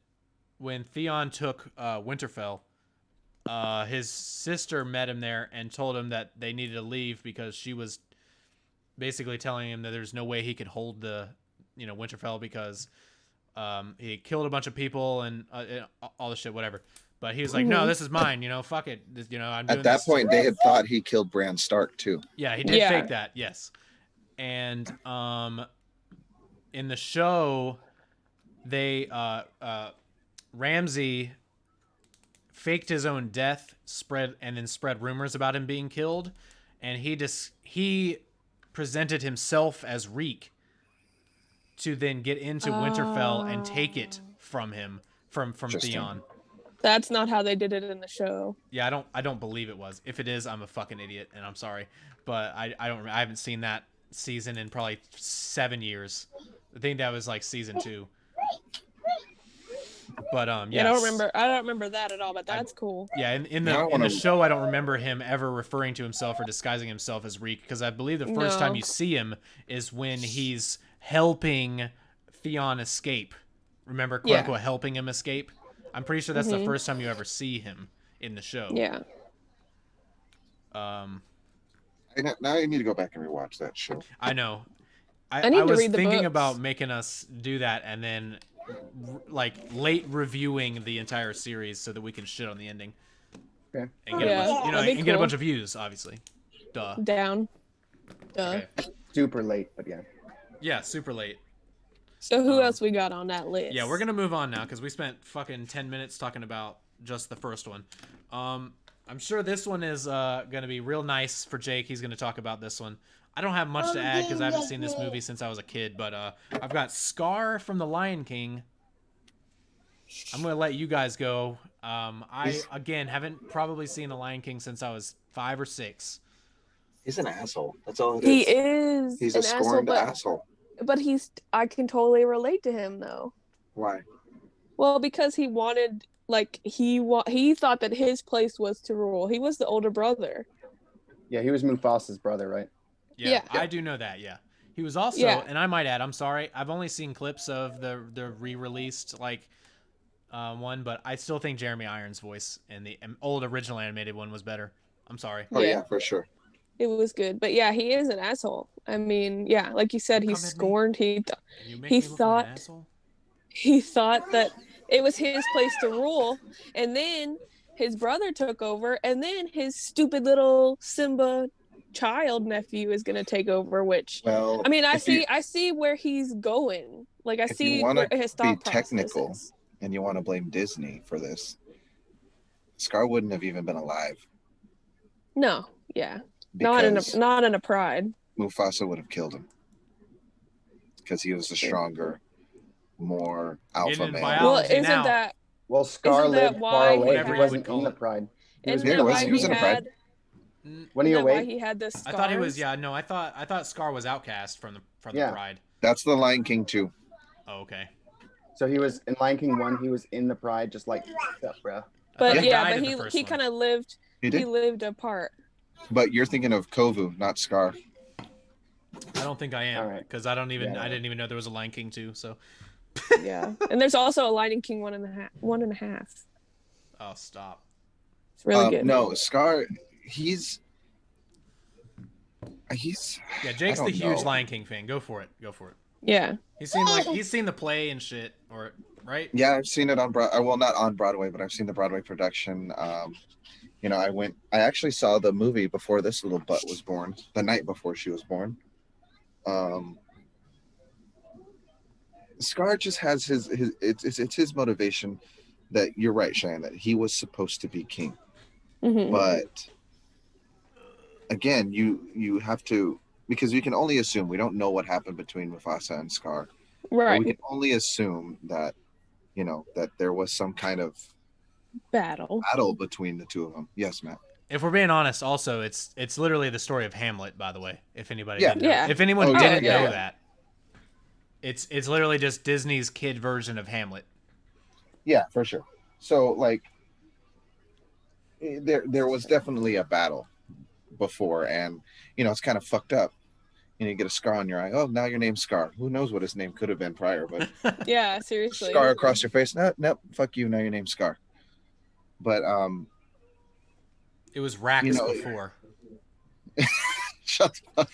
Theon took Winterfell, his sister met him there and told him that they needed to leave because she was basically telling him that there's no way he could hold the Winterfell because he killed a bunch of people and all the shit, whatever. But he was like, no, this is mine. Fuck it. I'm doing At that point, they had thought he killed Bran Stark too. Yeah, he did fake that. Yes. And in the show, they Ramsay faked his own death, spread rumors about him being killed, and he presented himself as Reek to then get into Winterfell and take it from him from Theon. That's not how they did it in the show. Yeah, I don't believe it was. If it is, I'm a fucking idiot, and I'm sorry, but I haven't seen that season in probably 7 years. I think that was like season 2. But yes. I don't remember that at all, but that's cool. Yeah, in the show, I don't remember him ever referring to himself or disguising himself as Reek, because I believe the first time you see him is when he's helping Theon escape. Remember, quote Yeah. unquote, helping him escape. I'm pretty sure that's the first time you ever see him in the show. Yeah. Now I need to go back and rewatch that show. I know. I need I to was read the thinking books. about making us do that and then like late reviewing the entire series so that we can shit on the ending. Okay. And get a bunch, that'd be and get a cool. bunch of views, obviously. Duh. Down. Duh. Okay. Super late, but yeah. Yeah, super late. So who else we got on that list? Yeah, we're gonna move on now because we spent fucking 10 minutes talking about just the first one. I'm sure this one is gonna be real nice for Jake. He's gonna talk about this one. I don't have much to add because I haven't seen this movie since I was a kid, but I've got Scar from The Lion King. I'm gonna let you guys go. I again haven't probably seen The Lion King since I was 5 or 6. He's an asshole. That's all it He is. is. He's an a scorned asshole. asshole. But I can totally relate to him though. Why? Well, because he wanted, like, he thought that his place was to rule. He was the older brother. Yeah, he was Mufasa's brother, right? Yeah, Yeah. I do know that. Yeah, he was also, Yeah. and I might add, I'm sorry, I've only seen clips of the re-released one, but I still think Jeremy Irons' voice in the old original animated one was better. I'm sorry. Oh Yeah. yeah, for sure. It was good. But yeah, he is an asshole. I mean, yeah, like you said, Come he's at me. scorned. And you make He me look like thought- an asshole? He thought that it was his place to rule, and then his brother took over, and then his stupid little Simba child nephew is gonna take over. Which, Well, I mean, I if see where he's going. Like, I if you see wanna where his be thought process technical, is. and you want to blame Disney for this, Scar wouldn't have even been alive No, yeah, not in because a pride. Mufasa would have killed him because he was the stronger, more alpha Getting male. biology. Well, Biology isn't now. that Well, Scar Isn't that lived why far he away. Whatever He you wasn't would call in the it. pride. He isn't was Yeah, that he was- why he was in a pride. When he Isn't that why awake, he had the scars? I thought he was. Yeah, no, I thought Scar was outcast from the Yeah. Pride. That's the Lion King too. Oh, okay. so he was in Lion King 1, he was in the pride, just like, what's up, bro? I thought But he yeah, died but in the first he one. kind of lived. He He did, lived apart. but you're thinking of Kovu, not Scar. I don't think I am All right. because I don't even. Yeah. I didn't even know there was a Lion King too. So. Yeah, and there's also a Lion King 1.5. Oh, stop. It's really good. No, Scar. He's. Yeah, Jake's I the don't huge know. Lion King fan. Go for it. Yeah, He's seen the play and shit, or right? Yeah, I've seen it on well, not on Broadway, but I've seen the Broadway production. I actually saw the movie before this little butt was born, the night before she was born. Scar just has it's his motivation that you're right, Cheyenne, that he was supposed to be king. hmm But again, you have to, because we can only assume, we don't know what happened between Mufasa and Scar. But right. we can only assume that, that there was some kind of Battle. battle between the two of them. Yes, Matt. If we're being honest, also it's literally the story of Hamlet. By the way, if anybody, Yeah. didn't know. Yeah. If anyone Oh, didn't yeah. know that, it's literally just Disney's kid version of Hamlet. Yeah, for sure. So there was definitely a battle before, and it's kind of fucked up. You get a scar on your eye. Oh, now your name's Scar. Who knows what his name could have been prior, but Yeah, seriously. scar across your face. Nope, fuck you. Now your name's Scar. But It was Rax before. shut up.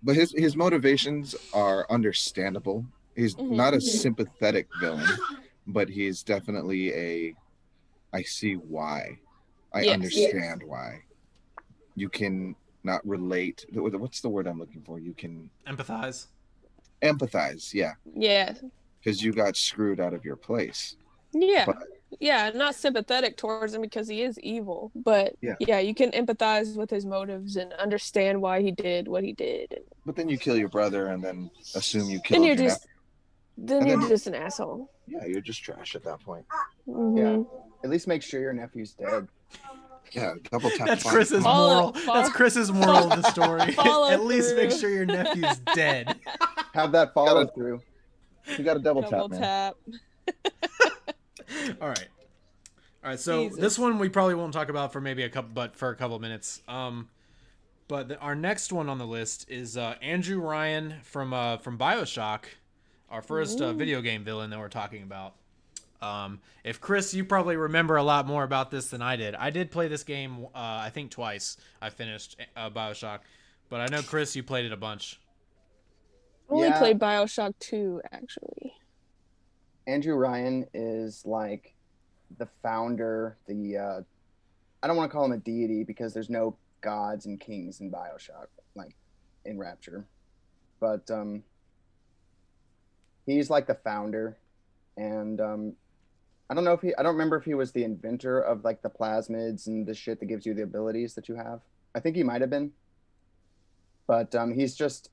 But his motivations are understandable. He's Mhm. not a sympathetic villain, but he's definitely I see why. I Yes. understand why. You can not relate. What's the word I'm looking for? You can Empathize. empathize, yeah, Yeah, because you got screwed out of your place. yeah, But- yeah. Not sympathetic towards him because he is evil, but Yeah. you can empathize with his motives and understand why he did what he did. But then you kill your brother and then assume you Then killed you're your just, then And you're then- just an asshole. Yeah, you're just trash at that point. Mhm. At least make sure your nephew's dead. Yeah, double tap. That's fire. Chris's Follow- moral. follow- That's Chris's moral of the story. Follow At least make through. sure your nephew's dead. Have that follow Gotta- through. You got a double Double tap, man. tap. All right. So Jesus. this one we probably won't talk about for maybe a couple of minutes. But our next one on the list is Andrew Ryan from BioShock, our first video game villain that we're talking about. If Chris, you probably remember a lot more about this than I did. I did play this game, I think twice. I finished BioShock, but I know Chris, you played it a bunch. I only Yeah. played Bioshock 2, actually. Andrew Ryan is like the founder, I don't want to call him a deity because there's no gods and kings in BioShock, like in Rapture. But he's like the founder, and I don't remember if he was the inventor of like the plasmids and the shit that gives you the abilities that you have. I think he might have been. But he's just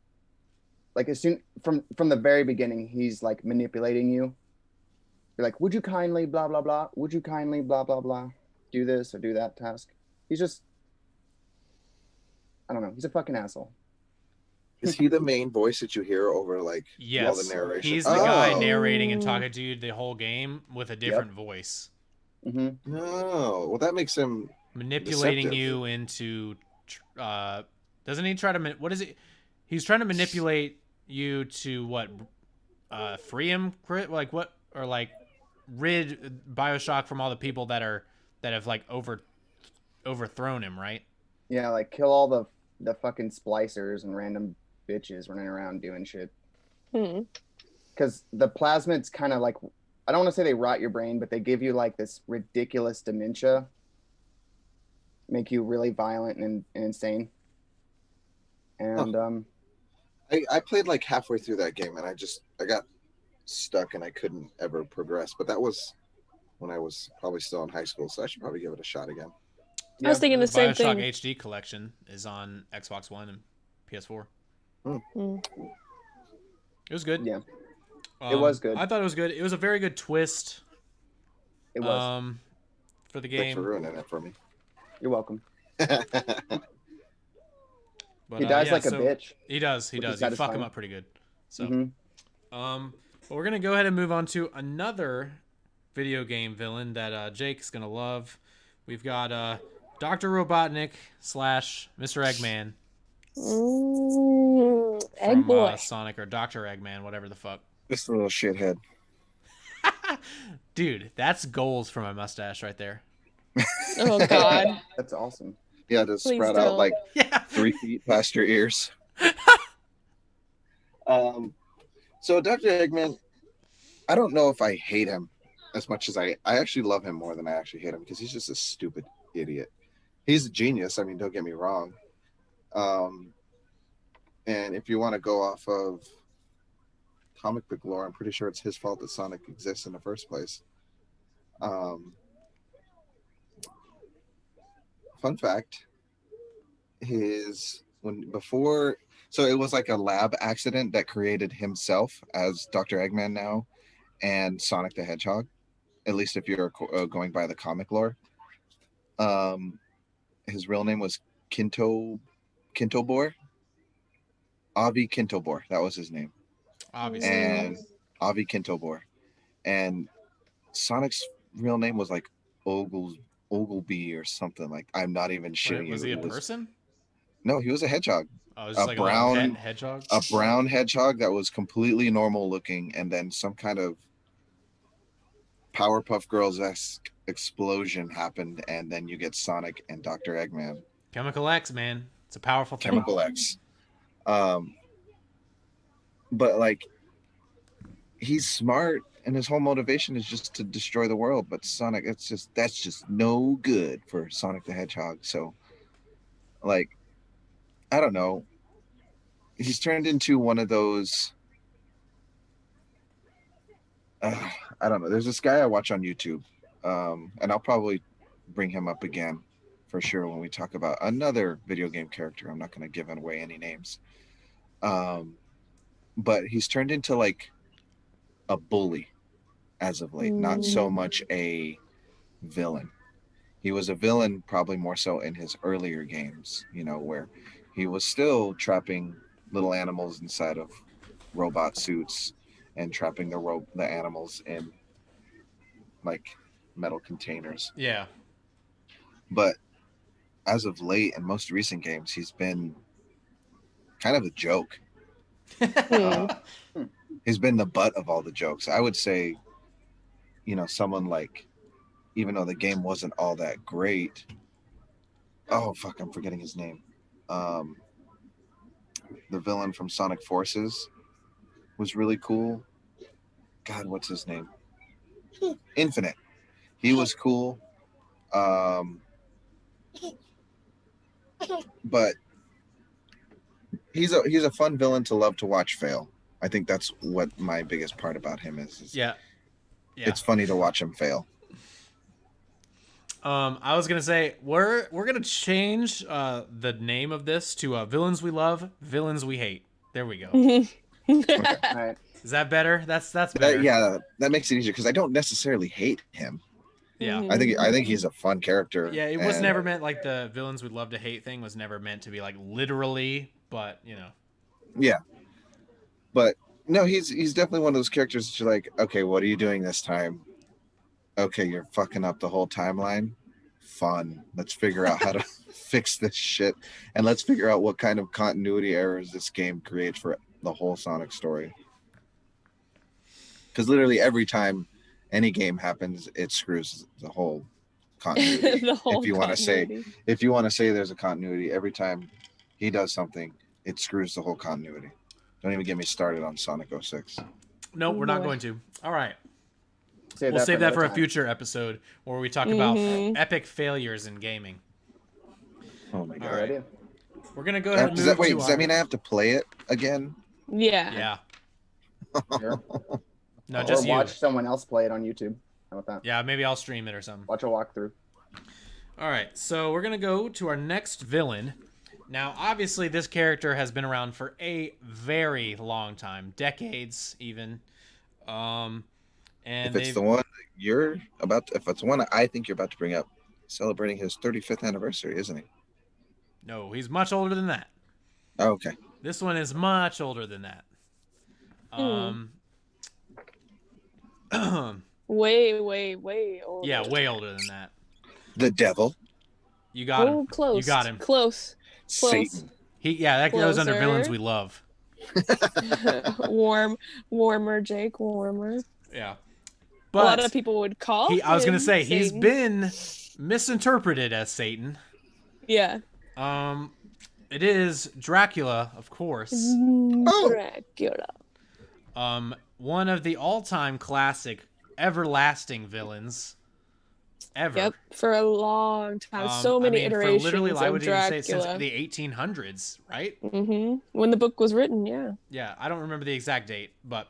like, as soon from the very beginning, he's like manipulating you. You're like, would you kindly blah blah blah? Would you kindly blah blah blah? Do this or do that task. He's just, I don't know. He's a fucking asshole. Is he the main voice that you hear over like all Yes, the narration? he's the guy narrating and talking to you the whole game with a different voice. Mm-hmm. No, well that makes him Manipulating deceptive. you into, doesn't he try to, what is it? He's trying to manipulate you to what, free him, like what, or like rid BioShock from all the people that have like overthrown him, right? Yeah, like kill all the fucking splicers and random bitches running around doing shit. Because the plasmids kind of like, I don't want to say they rot your brain, but they give you like this ridiculous dementia, make you really violent and insane. And I played like halfway through that game and I got stuck and I couldn't ever progress. But that was when I was probably still in high school, so I should probably give it a shot again. I was thinking the same BioShock thing. HD collection is on Xbox One and PS4. Mm. It was good. Yeah, it was good. I thought it was good. It was a very good twist. It was. For the Thanks game. for ruining it for me. You're welcome. But, he dies like a bitch. He does. He does. You fuck him up pretty good. So, Mm-hmm. but we're gonna go ahead and move on to another video game villain that Jake's gonna love. We've got Dr. Robotnik / Mr. Eggman Egg from boy. Sonic, or Dr. Eggman, whatever the fuck. This little shithead. Dude, that's goals for my mustache right there. Oh God. That's awesome. Yeah, to Please sprout out don't. like Yeah. 3 feet past your ears. So Dr. Eggman, I don't know if I hate him as much as I actually love him more than I actually hate him, because he's just a stupid idiot. He's a genius. I mean, don't get me wrong. And if you want to go off of comic book lore, I'm pretty sure it's his fault that Sonic exists in the first place. Fun fact, so it was like a lab accident that created himself as Dr. Eggman now and Sonic the Hedgehog, at least if you're going by the comic lore. His real name was Kintobor. Avi Kintobor, that was his name. Obviously. And Avi Kintobor. And Sonic's real name was like Ogleby or something. Like, I'm not even shitting you. Was he a person? No, he was a hedgehog. Oh, it was just like brown a hedgehog? A brown hedgehog that was completely normal looking, and then some kind of Powerpuff Girls-esque explosion happened, and then you get Sonic and Dr. Eggman. Chemical X, man. It's a powerful thing. Chemical X. But like, he's smart, and his whole motivation is just to destroy the world. But Sonic, that's just no good for Sonic the Hedgehog. So, like, I don't know. He's turned into one of those. I don't know. There's this guy I watch on YouTube, and I'll probably bring him up again for sure when we talk about another video game character. I'm not going to give away any names. But he's turned into like a bully as of late, not so much a villain. He was a villain probably more so in his earlier games, where he was still trapping little animals inside of robot suits and trapping the animals in like metal containers. Yeah. But as of late in most recent games, he's been kind of a joke. He's been the butt of all the jokes. I would say, someone like, even though the game wasn't all that great. Oh fuck, I'm forgetting his name. The villain from Sonic Forces was really cool. God, what's his name? Infinite. He was cool. But he's a fun villain to love to watch fail. I think that's what my biggest part about him is. Yeah. It's funny to watch him fail. I was gonna say we're gonna change the name of this to villains we love, villains we hate. There we go. Okay. All right. Is that better? That's better. That makes it easier because I don't necessarily hate him. Yeah. I think he's a fun character. Yeah, it was never meant like the villains we love to hate thing was never meant to be like literally, but Yeah. But no, he's definitely one of those characters that you're like, okay, what are you doing this time? Okay, you're fucking up the whole timeline. Fun. Let's figure out how to fix this shit, and let's figure out what kind of continuity errors this game creates for the whole Sonic story. Because literally every time any game happens, it screws the whole continuity. If you want to say there's a continuity, every time he does something, it screws the whole continuity. Don't even get me started on Sonic 06. No, we're not going to. All right. We'll Save that for a time. future episode where we talk about epic failures in gaming. Oh my god. All right. We're going to go ahead and move does that mean I have to play it again? Yeah. Yeah. Sure. No, Or just you. watch someone else play it on YouTube. How about that? Yeah, maybe I'll stream it or something. Watch a walkthrough. All right, so we're going to go to our next villain. Now, obviously, this character has been around for a very long time, decades even. And if it's the one I think you're about to bring up, celebrating his 35th anniversary, isn't he? No, he's much older than that. Oh, okay. This one is much older than that. Way older. Yeah, way older than that. The devil. You got him. Close. You got him. Close. Satan. That goes under Closer. villains we love. Warmer, Jake, warmer. Yeah. A lot of people would call him I was gonna say Satan. he's been misinterpreted as Satan. Yeah. It is Dracula, of course. Dracula. One of the all-time classic, everlasting villains ever. Yep, for a long time. So many iterations for literally, I would of even Dracula. say since the 1800s, right? When the book was written, yeah. Yeah, I don't remember the exact date, but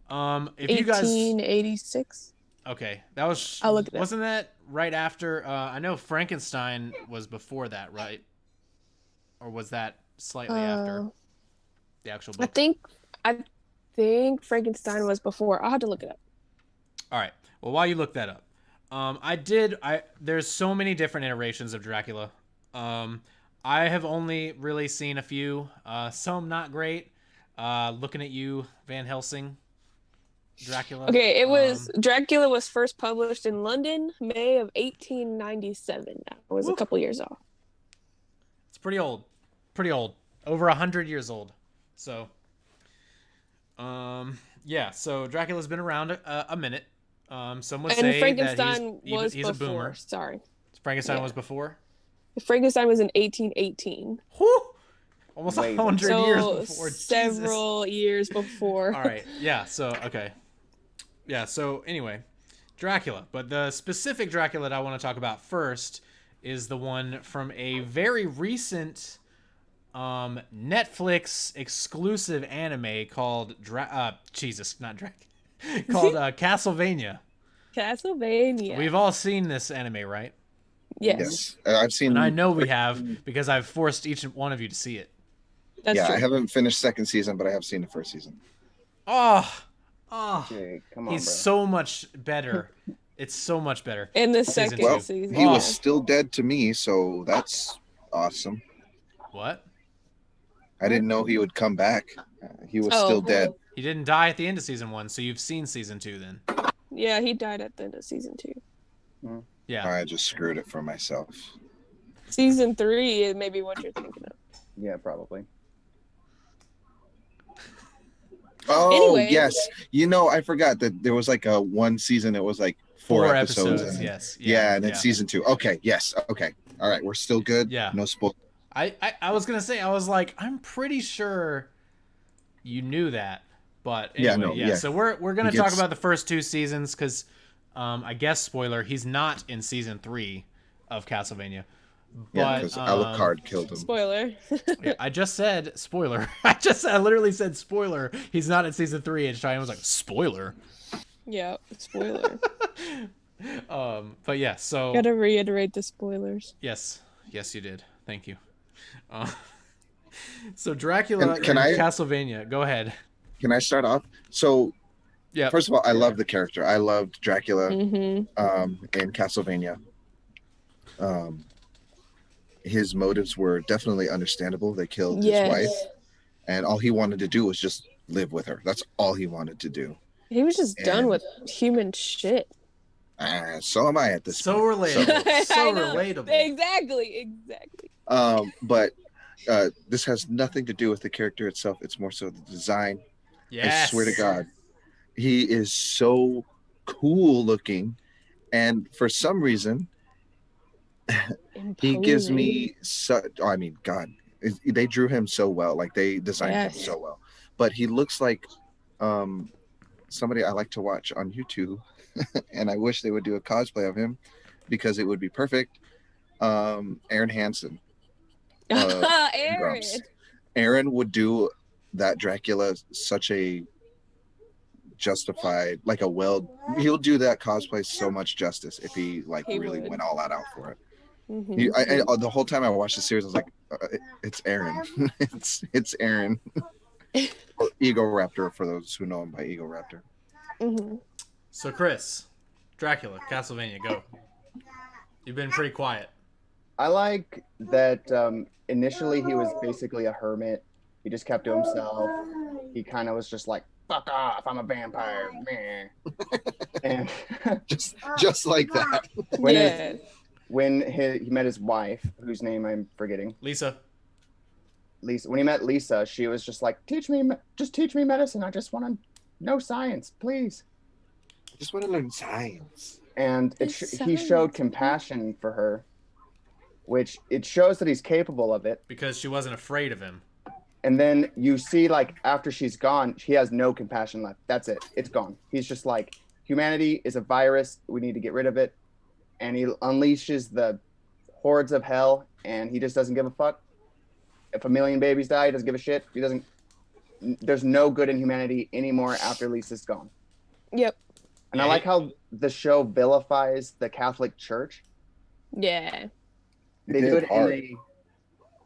if you guys 1886. Okay, that was I'll look at that. Wasn't that right after I know Frankenstein was before that, right? Or was that slightly after the actual book? I think Frankenstein was before. I'll have to look it up. All right. Well, while you look that up, there's so many different iterations of Dracula. I have only really seen a few. Some not great. Looking at you, Van Helsing, Dracula. Okay, Dracula was first published in London, May of 1897. That was a couple years off. It's pretty old. Over 100 years old. So, so Dracula's been around a minute. Some would say Frankenstein that he's a boomer. Sorry. Frankenstein was before? Frankenstein was in 1818. Whew! Almost 100 years before. Several years before. All right. Yeah, so, okay. Yeah, so anyway, Dracula. But the specific Dracula that I want to talk about first is the one from a very recent Netflix exclusive anime called called Castlevania. Castlevania. We've all seen this anime, right? Yes. I've seen. And I know we have because I've forced each one of you to see it. That's true. I haven't finished second season, but I have seen the first season. Jake, come on, he's bro. so much better. It's so much better. In the second season. He was still dead to me, so that's awesome. What? I didn't know he would come back. He was still dead. He didn't die at the end of season 1, so you've seen season 2 then. Yeah, he died at the end of season 2. Yeah. I just screwed it for myself. Season 3 is maybe what you're thinking of. Yeah, probably. Oh Anyway. yes, I forgot that there was like a one season. It was like four episodes. And then, yes. Yeah, and then season 2. Okay, yes, okay, all right. We're still good. Yeah. No spoil. I was gonna say, I was like, I'm pretty sure you knew that, but anyway, So we're gonna talk about the first 2 seasons because, I guess spoiler, he's not in season 3 of Castlevania. Yeah, because Alucard killed him. Spoiler. Yeah, I just said spoiler. I literally said spoiler. He's not in season 3, and Cheyenne was like, spoiler. Yeah, spoiler. But yeah, so Gotta reiterate the spoilers. yes, you did. Thank you. So Dracula Can I, Castlevania. Go ahead. Can I start off? So, yeah. First of all, I love the character. I loved Dracula Mm-hmm. in Castlevania. His motives were definitely understandable. They killed his wife, and all he wanted to do was just live with her. That's all he wanted to do. He was just done with human shit. So am I at this point. Relatable. So relatable. Exactly. But this has nothing to do with the character itself. It's more so the design. Yes. I swear to God, he is so cool looking, and for some reason, he gives me such. I mean, God, they drew him so well. Like they designed him so well. But he looks like somebody I like to watch on YouTube, and I wish they would do a cosplay of him because it would be perfect. Aaron Hansen. Aaron would do that Dracula such a justified, like he'll do that cosplay so much justice if he really went all out for it. Mm-hmm. The whole time I watched the series, I was like, it's Aaron. it's Aaron. Or Ego Raptor, for those who know him by Ego Raptor. Mm-hmm. So Chris, Dracula, Castlevania, go. You've been pretty quiet. I like that initially he was basically a hermit. He just kept to himself. He kind of was just like, fuck off, I'm a vampire. Meh. And just like that. When he met his wife, whose name I'm forgetting. Lisa. When he met Lisa, she was just like, teach me medicine. I just want to know science, please. I just want to learn science. And he showed compassion for her, which it shows that he's capable of it. Because she wasn't afraid of him. And then you see, like, after she's gone, he has no compassion left. That's it. It's gone. He's just like, humanity is a virus. We need to get rid of it. And he unleashes the hordes of hell, and he just doesn't give a fuck. If 1 million babies die, he doesn't give a shit. There's no good in humanity anymore after Lisa's gone. Yep. And I like how the show vilifies the Catholic Church. Yeah. They do it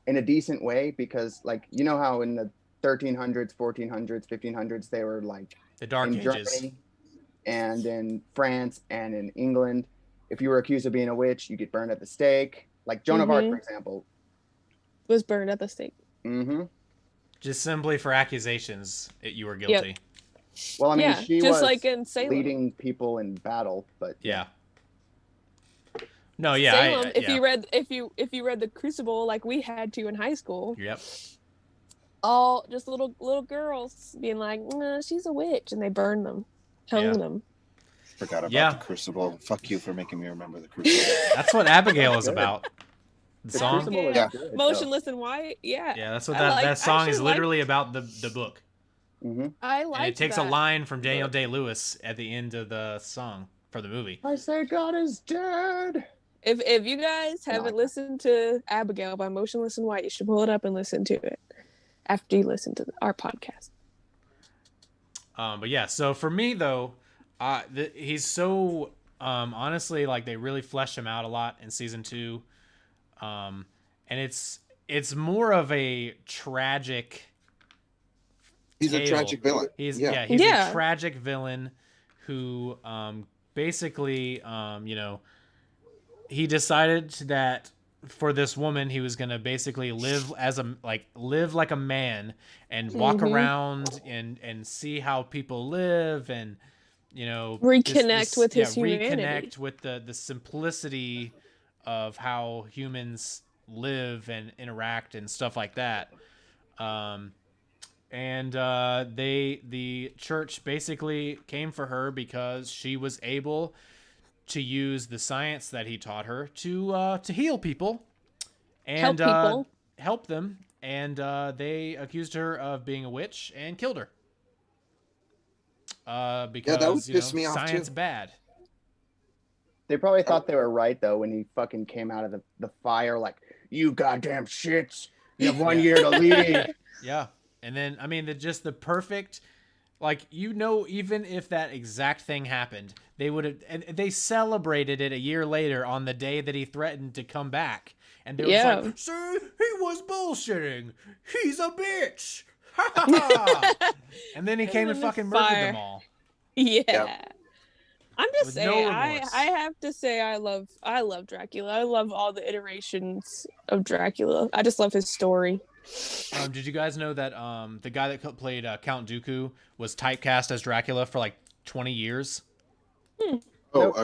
in a decent way because, like, you know how in the 1300s, 1400s, 1500s, they were like the Dark Ages. Germany and in France and in England, if you were accused of being a witch, you get burned at the stake. Like Joan of Arc, for example, was burned at the stake. Mm-hmm. Just simply for accusations, you were guilty. Yep. Well, I mean, she was like in Salem, leading people in battle, but yeah. No, yeah. Salem, if you read the Crucible like we had to in high school. Yep. All just little girls being like, nah, she's a witch, and they burned them, hung them. Forgot about the Crucible. Fuck you for making me remember the Crucible. That's what Abigail is about. The song. Good, Motionless in White. Yeah. Yeah, that's what that song is literally about. The book. Mm-hmm. I like. And it takes a line from Daniel Day-Lewis at the end of the song for the movie. I say God is dead. If you guys haven't listened to Abigail by Motionless in White, you should pull it up and listen to it after you listen to our podcast. But yeah, so for me though, he's so honestly, like, they really flesh him out a lot in season 2, and it's more of a tragic. He's a tragic villain. He's a tragic villain who basically he decided that for this woman he was going to basically live like a man and walk around and see how people live and reconnect with his humanity. Reconnect with the simplicity of how humans live and interact and stuff like that. The church basically came for her because she was able to use the science that he taught her to heal people and Help people. help them. And they accused her of being a witch and killed her. Because that would piss me off, science too. bad. They probably thought they were right though when he fucking came out of the fire like, "You goddamn shits, you have 1 year to leave." Yeah, and then I mean the perfect, like, even if that exact thing happened, they would have, and they celebrated it a year later on the day that he threatened to come back, and they were just like, "See, he was bullshitting. He's a bitch." And then he came and fucking murdered them all. Yeah. Yep. I'm just With saying, no I remorse. have to say I love Dracula. I love all the iterations of Dracula. I just love his story. Did you guys know that the guy that played Count Dooku was typecast as Dracula for like 20 years?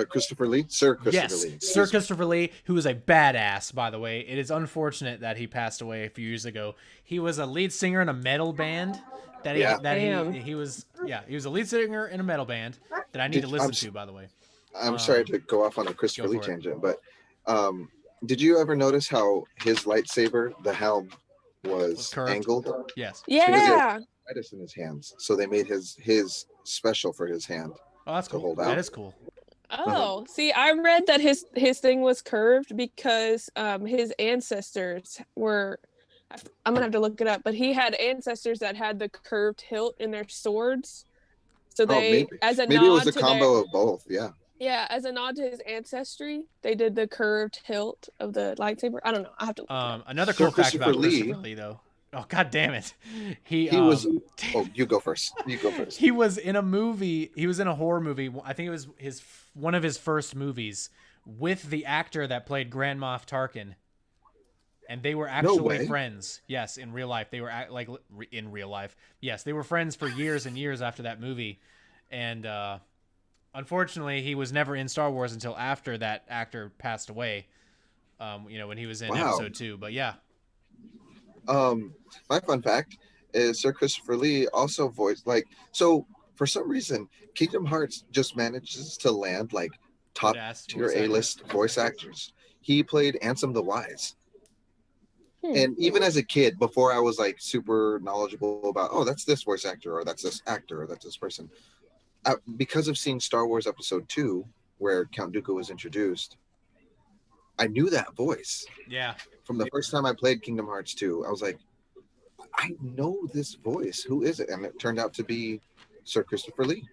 Christopher Lee? Sir Christopher Yes, Lee. Sir Christopher Lee, who is a badass, by the way. It is unfortunate that he passed away a few years ago. He was a lead singer in a metal band. Damn. He was a lead singer in a metal band that I need to listen to, by the way. I'm sorry to go off on a Christopher go Lee for it. tangent, but did you ever notice how his lightsaber, the helm, was curved. angled? Yes. Yeah. Midas in his hands, so they made his special for his hand. Oh, that's to cool. hold out. That is cool. Oh, see, I read that his thing was curved because his ancestors were. I'm gonna have to look it up, but he had ancestors that had the curved hilt in their swords. So they, as a maybe nod it was a to combo of both. Yeah, as a nod to his ancestry, they did the curved hilt of the lightsaber. I don't know. I have to look it up. Another Sir cool fact about Christopher Lee- Christopher Lee, though. Oh, god damn it. he was. Oh, you go first. You go first. He was in a movie. He was in a horror movie. I think it was one of his first movies with the actor that played Grand Moff Tarkin, and they were actually friends. Yes, in real life, they were in real life. Yes, they were friends for years and years after that movie, and unfortunately, he was never in Star Wars until after that actor passed away. When he was in Episode 2. But yeah. My fun fact is Sir Christopher Lee also voiced so for some reason Kingdom Hearts just manages to land like top tier A-list voice actors. He played Ansem the Wise. And even as a kid, before I was like super knowledgeable about, that's this voice actor, or that's this actor, or that's this person, because of seeing Star Wars Episode 2, where Count Dooku was introduced, I knew that voice. Yeah. From the first time I played Kingdom Hearts 2, I was like, I know this voice. Who is it? And it turned out to be Sir Christopher Lee.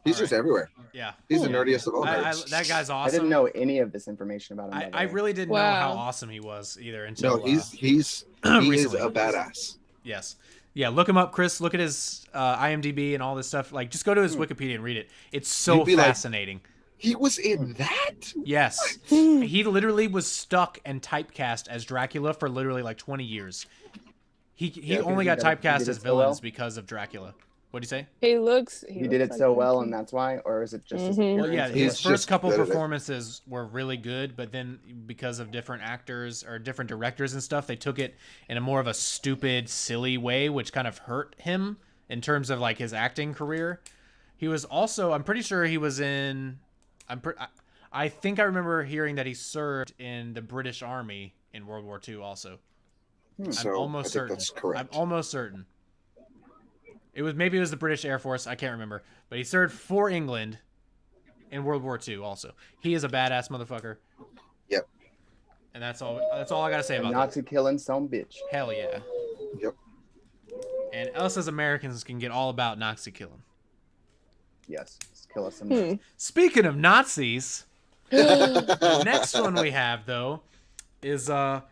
He's just everywhere. Yeah. He's the nerdiest of all nerds. That guy's awesome. I didn't know any of this information about him. I really didn't know how awesome he was either until he is a badass. Yes. Yeah, look him up, Chris. Look at his IMDb and all this stuff. Like, just go to his Wikipedia and read it. It's so fascinating. He was in that? Yes. He literally was stuck and typecast as Dracula for literally like 20 years. He only got typecast as villains because of Dracula. What'd you say? He did it so well, and that's why? Or is it just his appearance? Well, yeah, his first couple performances were really good, but then because of different actors or different directors and stuff, they took it in a more of a stupid, silly way, which kind of hurt him in terms of like his acting career. He was also, I'm pretty sure he was in, I think I remember hearing that he served in the British Army in World War II also. So I'm almost certain. That's correct. I'm almost certain. It was the British Air Force. I can't remember, but he served for England in World War II. Also, he is a badass motherfucker. Yep. And that's all I gotta say about that. Nazi killing some bitch. Hell yeah. Yep. And us as Americans can get all about Nazi killing. Yes, let's kill us some. Speaking of Nazis, the next one we have though is Hans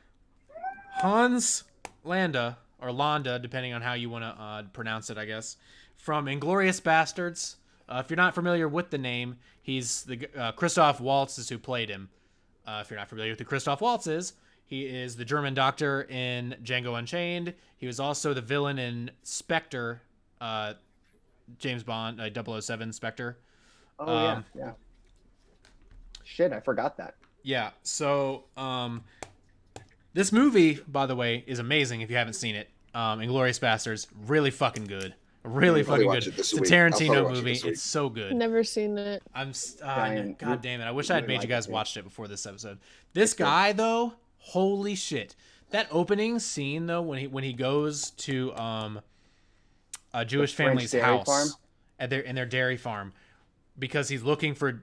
Landa. Or Landa, depending on how you want to pronounce it, I guess, from Inglourious Bastards. If you're not familiar with the name, he's the Christoph Waltz is who played him. If you're not familiar with who Christoph Waltz is, he is the German doctor in Django Unchained. He was also the villain in Spectre, James Bond, 007 Spectre. Oh, yeah. Shit, I forgot that. Yeah. So, this movie, by the way, is amazing if you haven't seen it. Inglourious Basterds, really fucking good. Really fucking good. It's a Tarantino movie. It's so good. Never seen it. God damn it. I wish I had made you guys watch it before this episode. This guy, though, holy shit. That opening scene, though, when he goes to a Jewish family's house at their dairy farm, because he's looking for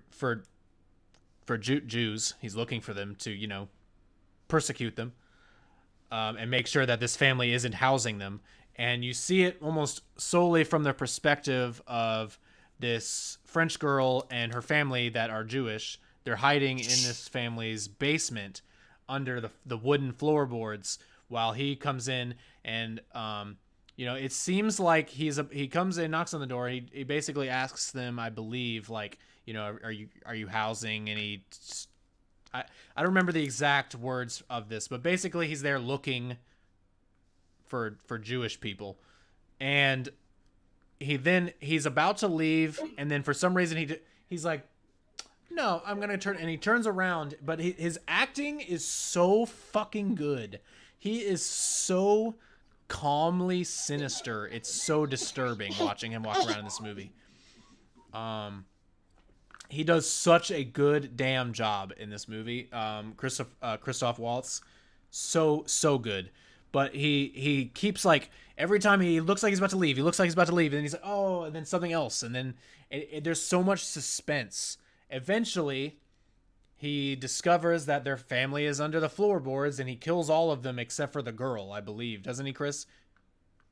Jews. He's looking for them to, persecute them, and make sure that this family isn't housing them. And you see it almost solely from the perspective of this French girl and her family that are Jewish. They're hiding in this family's basement under the wooden floorboards while he comes in and, it seems like he comes in, knocks on the door. He basically asks them, I believe, like, are you housing any, I don't remember the exact words of this, but basically he's there looking for Jewish people, and he's about to leave, and then for some reason he's like, no, I'm gonna turn, and he turns around, but his acting is so fucking good. He is so calmly sinister. It's so disturbing watching him walk around in this movie. He does such a good damn job in this movie. Christoph Waltz, so good. But he keeps, like, every time he looks like he's about to leave, and then he's like, oh, and then something else, and then there's so much suspense. Eventually, he discovers that their family is under the floorboards, and he kills all of them except for the girl, I believe. Doesn't he, Chris?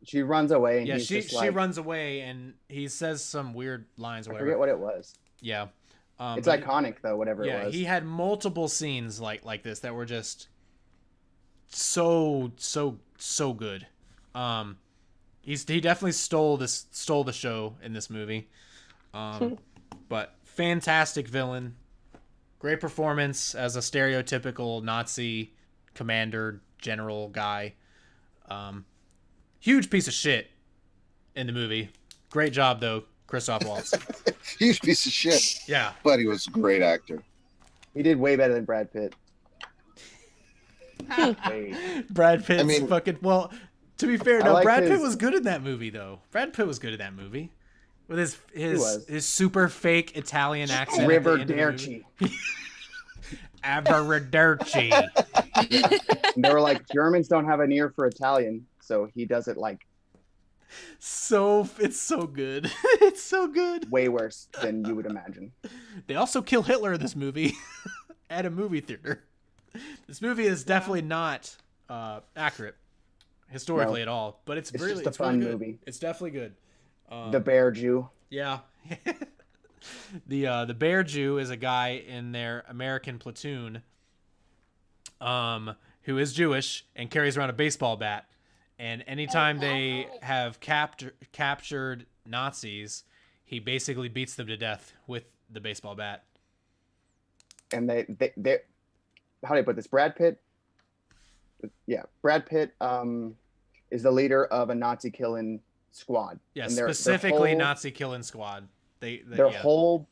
She runs away. And yeah, he's she runs away, and he says some weird lines or whatever. I forget what it was. Yeah. It's iconic, though, whatever it was. Yeah, he had multiple scenes like this that were just so good. He definitely stole the show in this movie. But fantastic villain, great performance as a stereotypical Nazi commander general guy. Huge piece of shit in the movie. Great job though, Christoph Waltz. Huge piece of shit. Yeah, but he was a great actor. He did way better than Brad Pitt. Brad Pitt's fucking, well, to be fair, no, Brad Pitt was good in that movie though. Brad Pitt was good in that movie with his super fake Italian accent. Arrivederci. Arrivederci. They were like, Germans don't have an ear for Italian, so he does it like. It's so good. It's so good. Way worse than you would imagine. They also kill Hitler in this movie at a movie theater. This movie is definitely not accurate historically at all, but it's really just a fun really good. Movie. It's definitely good. The Bear Jew. Yeah. The Bear Jew is a guy in their American platoon who is Jewish and carries around a baseball bat. And anytime they have captured Nazis, he basically beats them to death with the baseball bat. And they how do I put this? Brad Pitt is the leader of a Nazi killing squad. Yeah, specifically Nazi killing squad. When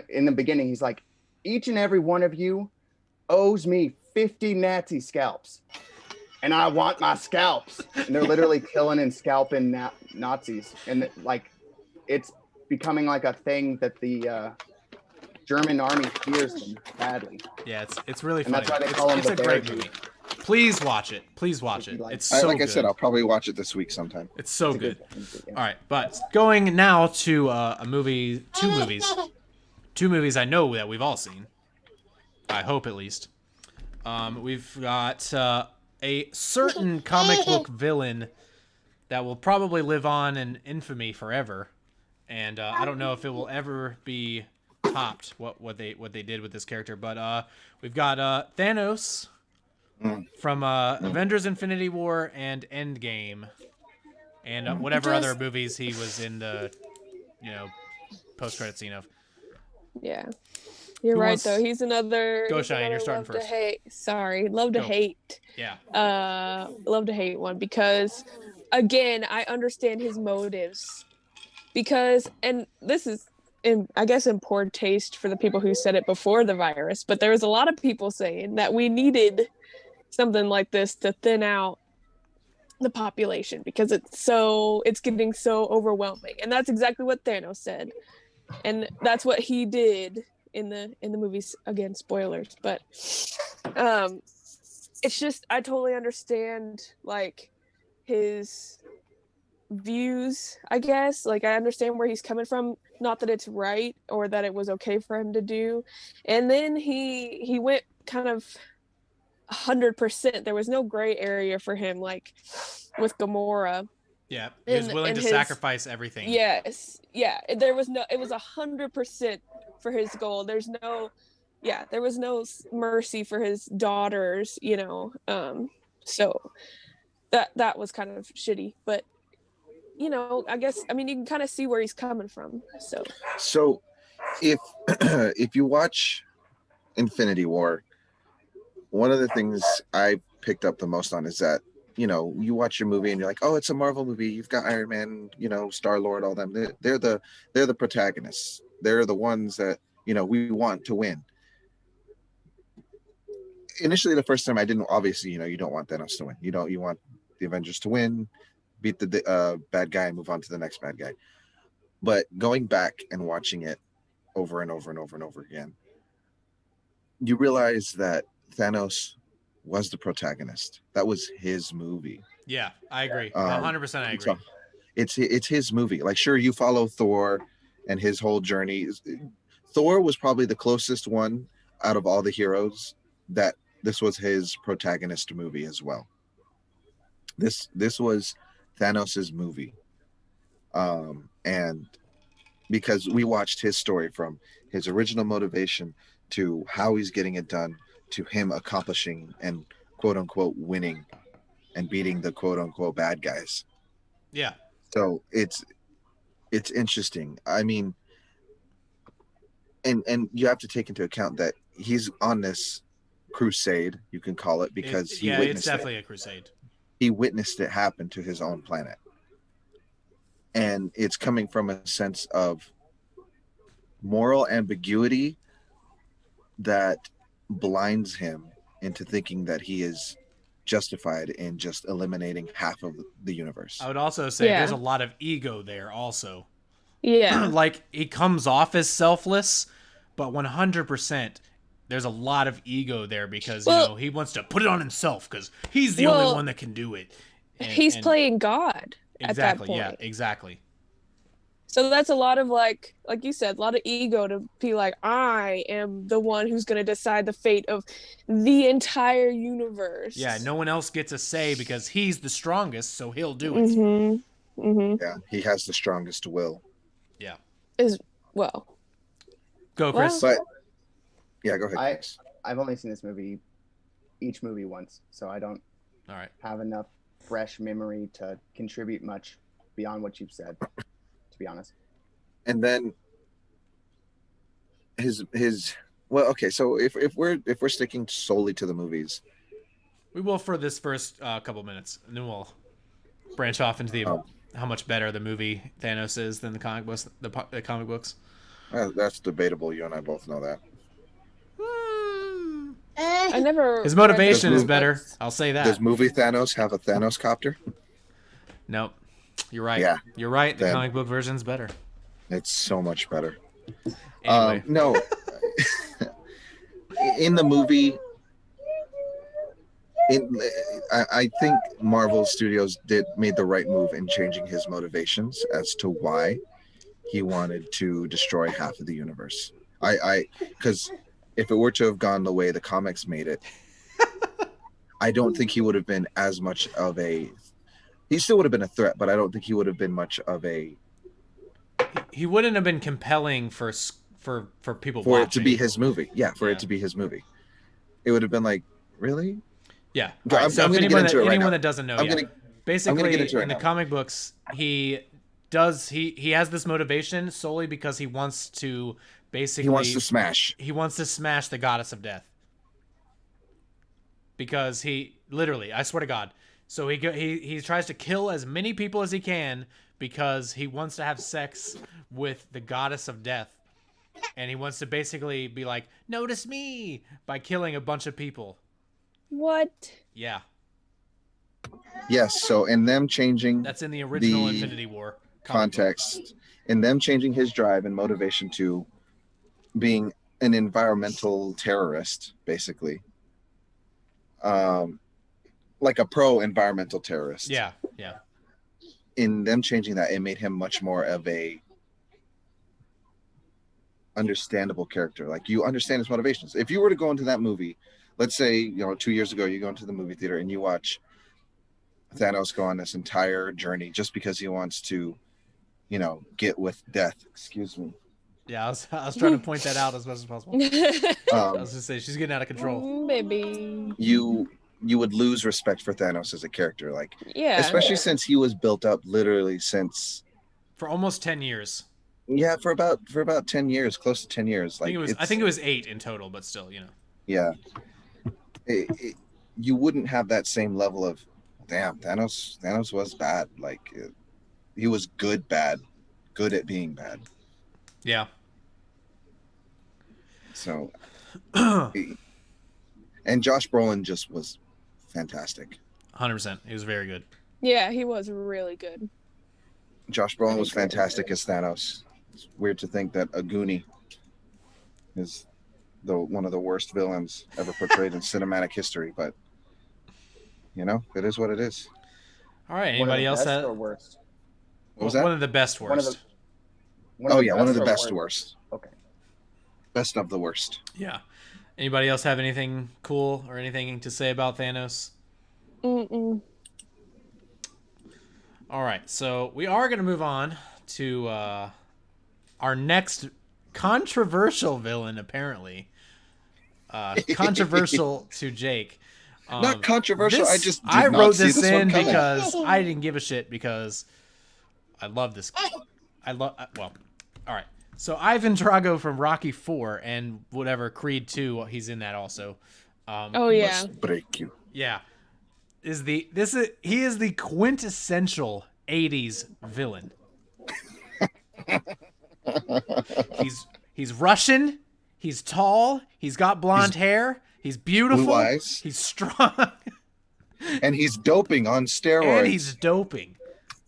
in the beginning he's like, each and every one of you owes me 50 Nazi scalps. And I want my scalps. And they're literally killing and scalping Nazis. And like, it's becoming like a thing that the German army fears them badly. Yeah, it's really funny. And that's why they call him the Bear Jew. Please watch it. Please watch it. It's so like good. I said, I'll probably watch it this week sometime. It's so good. Yeah. All right, but going now to two movies I know that we've all seen. I hope at least. We've got a certain comic book villain that will probably live on in infamy forever, and I don't know if it will ever be topped what they did with this character. But we've got Thanos from Avengers: Infinity War and Endgame, and whatever other movies he was in the post-credit scene of. Yeah. You're right, though. He's another. Go, Cheyenne. You're starting first. Love to hate. Yeah. Love to hate one because, again, I understand his motives. Because, and this is I guess in poor taste for the people who said it before the virus, but there was a lot of people saying that we needed something like this to thin out the population because it's getting so overwhelming. And that's exactly what Thanos said. And that's what he did in the movies. Again, spoilers, but it's just I totally understand like his views, I guess. Like I understand where he's coming from, not that it's right or that it was okay for him to do. And then he went kind of 100%. There was no gray area for him, like with Gamora. Yeah, he was willing to sacrifice everything. Yes, yeah. There was no. It was 100% for his goal. There's no. Yeah, there was no mercy for his daughters. You know, so that was kind of shitty. But you know, I guess you can kind of see where he's coming from. So if if you watch Infinity War, one of the things I picked up the most on is that, you know, you watch your movie and you're like, oh, it's a Marvel movie. You've got Iron Man, you know, Star-Lord, all them. They're the protagonists. They're the ones that, you know, we want to win. Initially, the first time I didn't, obviously, you know, you don't want Thanos to win. You want the Avengers to win, beat the bad guy and move on to the next bad guy. But going back and watching it over and over and over and over again, you realize that Thanos was the protagonist. That was his movie. Yeah, I agree. 100% I agree. So it's his movie. Like, sure, you follow Thor and his whole journey. Thor was probably the closest one out of all the heroes that this was his protagonist movie as well. This was Thanos's movie. And because we watched his story from his original motivation to how he's getting it done, to him accomplishing and quote unquote winning and beating the quote unquote bad guys. Yeah. So it's interesting. I mean, and you have to take into account that he's on this crusade, you can call it, because it's definitely a crusade. He witnessed it happen to his own planet. And it's coming from a sense of moral ambiguity that blinds him into thinking that he is justified in just eliminating half of the universe. I would also say there's a lot of ego there also. Yeah. Like, he comes off as selfless, but 100% there's a lot of ego there because, you know, he wants to put it on himself because he's the only one that can do it. And, he's playing God at that point. Yeah, exactly. So that's a lot of like you said, a lot of ego to be like, I am the one who's going to decide the fate of the entire universe. Yeah, no one else gets a say because he's the strongest, so he'll do it. Mm-hmm. Mm-hmm. Yeah, he has the strongest will. Yeah. Go, Chris. But yeah, go ahead. I've only seen each movie once, so I don't have enough fresh memory to contribute much beyond what you've said, to be honest. And then his well, okay, so if we're sticking solely to the movies, we will for this first couple minutes, and then we'll branch off into the how much better the movie Thanos is than the comic books. The comic books. That's debatable. You and I both know that. I never. His motivation is better. I'll say that. Does movie Thanos have a Thanos copter? Nope. You're right. Yeah. You're right. The comic book version's better. It's so much better. Anyway. No. In the movie, I think Marvel Studios made the right move in changing his motivations as to why he wanted to destroy half of the universe. Because if it were to have gone the way the comics made it, I don't think he would have been as much of a. He still would have been a threat, but I don't think he would have been much of a. He wouldn't have been compelling for people for watching. It to be his movie. Yeah, it to be his movie. It would have been like, really? Yeah. Right, I'm so if anyone that doesn't know, basically in the now. comic books, he has this motivation solely because he wants to basically he wants to smash the goddess of death. Because he literally, I swear to God, so he tries to kill as many people as he can because he wants to have sex with the goddess of death And he wants to basically be like, notice me, by killing a bunch of people. What? Yeah. Yes. So in them changing That's in the original the Infinity War comic book. context, in them changing his drive and motivation to being an environmental terrorist, basically, like a pro-environmental terrorist. Yeah, yeah. In them changing that, it made him much more of a understandable character. Like, you understand his motivations. If you were to go into that movie, let's say 2 years ago, you go into the movie theater and you watch Thanos go on this entire journey just because he wants to, get with death. Excuse me. Yeah, I was trying to point that out as much as possible. I was gonna say she's getting out of control. Baby. You would lose respect for Thanos as a character, like, Yeah. especially since he was built up literally since For almost 10 years. yeah, for about 10 years, close to 10 years. Like, I think it was 8 in total, but still, yeah. You wouldn't have that same level of, damn, Thanos was bad. Like, he was good at being bad. Yeah. So, and Josh Brolin just was fantastic. 100%. He was very good. Yeah, he was really good. Josh Brolin was fantastic as Thanos. It's weird to think that a Goonie is one of the worst villains ever portrayed in cinematic history, but it is what it is. All right. Anybody else that? that? Or worst? What was that? One of the best worst. One of the best worst. Okay. Best of the worst. Yeah. Anybody else have anything cool or anything to say about Thanos? Mm-mm. All right. So we are going to move on to our next controversial villain, apparently. Controversial to Jake. Not controversial. I wrote this in because I didn't give a shit because I love this. Well, all right. So Ivan Drago from Rocky 4 and whatever Creed 2, he's in that also. Oh yeah. Must break you. Yeah. He is the quintessential 80s villain. He's Russian, he's tall, he's got blonde hair, he's beautiful, blue eyes. He's strong, and he's doping on steroids. and he's doping.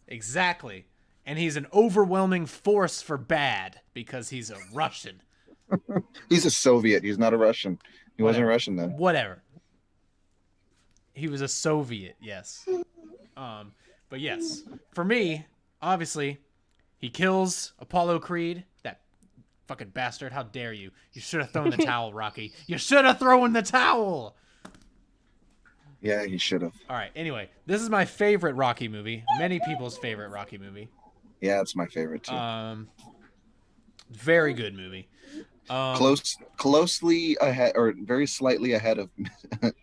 Exactly. And he's an overwhelming force for bad because he's a Russian. He's a Soviet. He's not a Russian. He wasn't Russian then. Whatever. He was a Soviet, yes. But yes, for me, obviously, he kills Apollo Creed. That fucking bastard. How dare you? You should have thrown the towel, Rocky. You should have thrown the towel. Yeah, he should have. All right, anyway, this is my favorite Rocky movie. Many people's favorite Rocky movie. Yeah, it's my favorite too. Very good movie. Closely ahead, or very slightly ahead of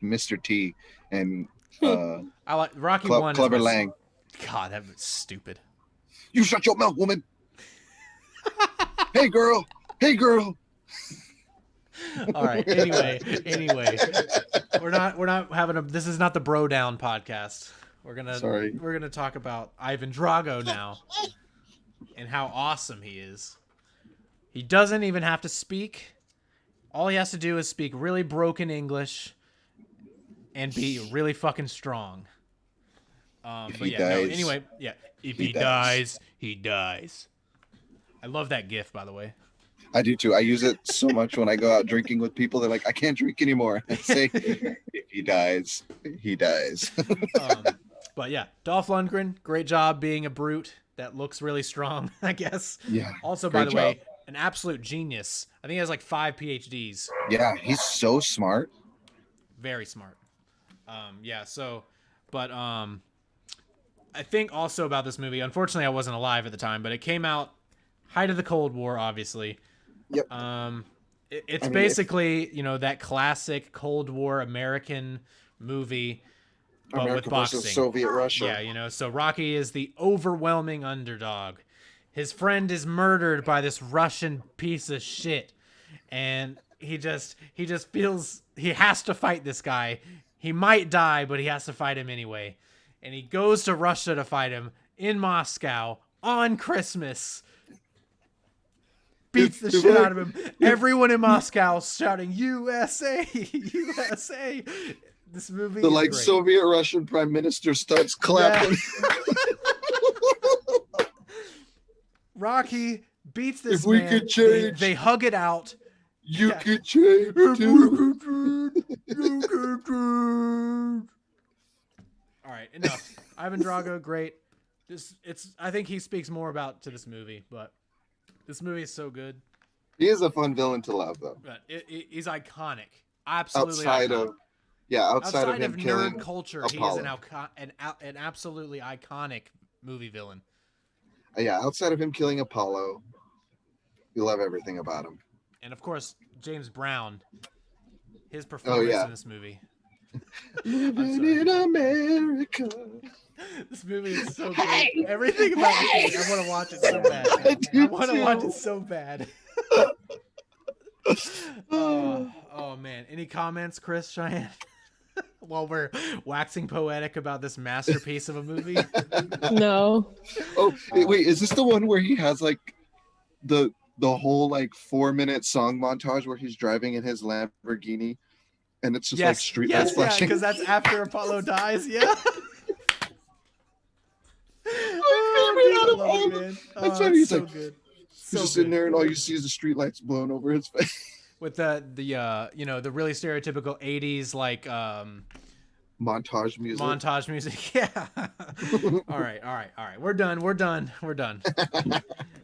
Mr. T and I like Rocky 1. Clubber Lang. God, that was stupid. You shut your mouth, woman. Hey girl. All right. Anyway, we're not having this is not the Bro Down podcast. We're gonna talk about Ivan Drago now and how awesome he is. He doesn't even have to speak. All he has to do is speak really broken English and be really fucking strong. If he dies, he dies. I love that GIF, by the way. I do too. I use it so much when I go out drinking with people. They're like, I can't drink anymore. I say, if he dies, he dies. But yeah, Dolph Lundgren, great job being a brute that looks really strong, I guess. Yeah. Also, by the way, an absolute genius. I think he has like 5 PhDs. Yeah, he's so smart. Very smart. I think also about this movie, unfortunately I wasn't alive at the time, but it came out height of the Cold War, obviously. Yep. It's basically, that classic Cold War American movie, but America with boxing. versus Soviet Russia. Yeah, so Rocky is the overwhelming underdog. His friend is murdered by this Russian piece of shit, and he just feels he has to fight this guy. He might die, but he has to fight him anyway. And he goes to Russia to fight him in Moscow on Christmas. beats the shit out of him. Everyone in Moscow shouting USA, USA. This movie The is like great. Soviet Russian prime minister starts clapping. Rocky beats this If we man. could change, they hug it out. you Yeah. could change too. All right, enough. Ivan Drago, great. I think he speaks more about to this movie, but this movie is so good. He is a fun villain to love, though. But he's iconic. Absolutely iconic. Outside of him nerd killing culture, Apollo. he is an absolutely iconic movie villain. Outside of him killing Apollo, you love everything about him. And of course, James Brown, his performance in this movie. Living in America. This movie is so good. Everything about this movie, I want to watch it so bad. I want to watch it so bad. Oh man. Any comments, Chris, Cheyenne? While we're waxing poetic about this masterpiece of a movie. No. Oh, wait, is this the one where he has like the whole like 4-minute song montage where he's driving in his Lamborghini and it's just like street lights flashing? because that's after Apollo dies. Yeah. That's why he's so like, good. He's just in there and all you see is the street lights blowing over his face. With the really stereotypical 80s like montage music. Yeah. All right. We're done.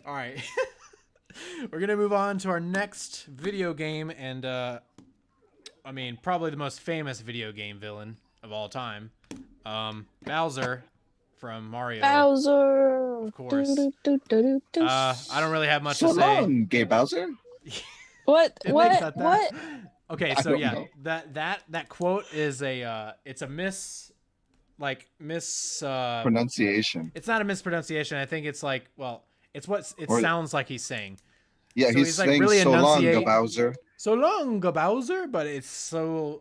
All right. We're gonna move on to our next video game, and probably the most famous video game villain of all time, Bowser from Mario. Bowser. Of course. I don't really have much to say. Long, gay Bowser. What? Didn't they What? cut that? What? Okay, I so don't yeah, know. that quote is it's a Pronunciation. It's not a mispronunciation. I think it's like, well, it's what it Or- sounds like he's saying. Yeah, So he's he's, like, saying really so long, enunciate- Bowser. So long, Bowser, but it's so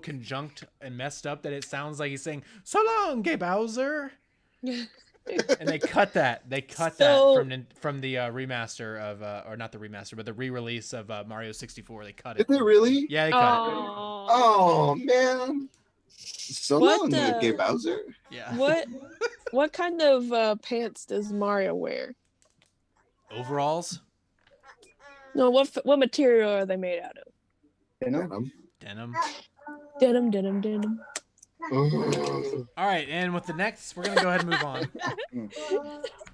conjunct and messed up that it sounds like he's saying so long, gay Bowser. And they cut that. They cut So- that from the remaster of or not the remaster, but the re-release of Mario 64. They cut it. Did they really? Yeah, they cut it. Oh man. So What long, the- gay Bowser. Yeah. What kind of pants does Mario wear? Overalls, No, what material are they made out of? Venom. denim. Denim. Ugh. All right, and with the next, we're gonna go ahead and move on.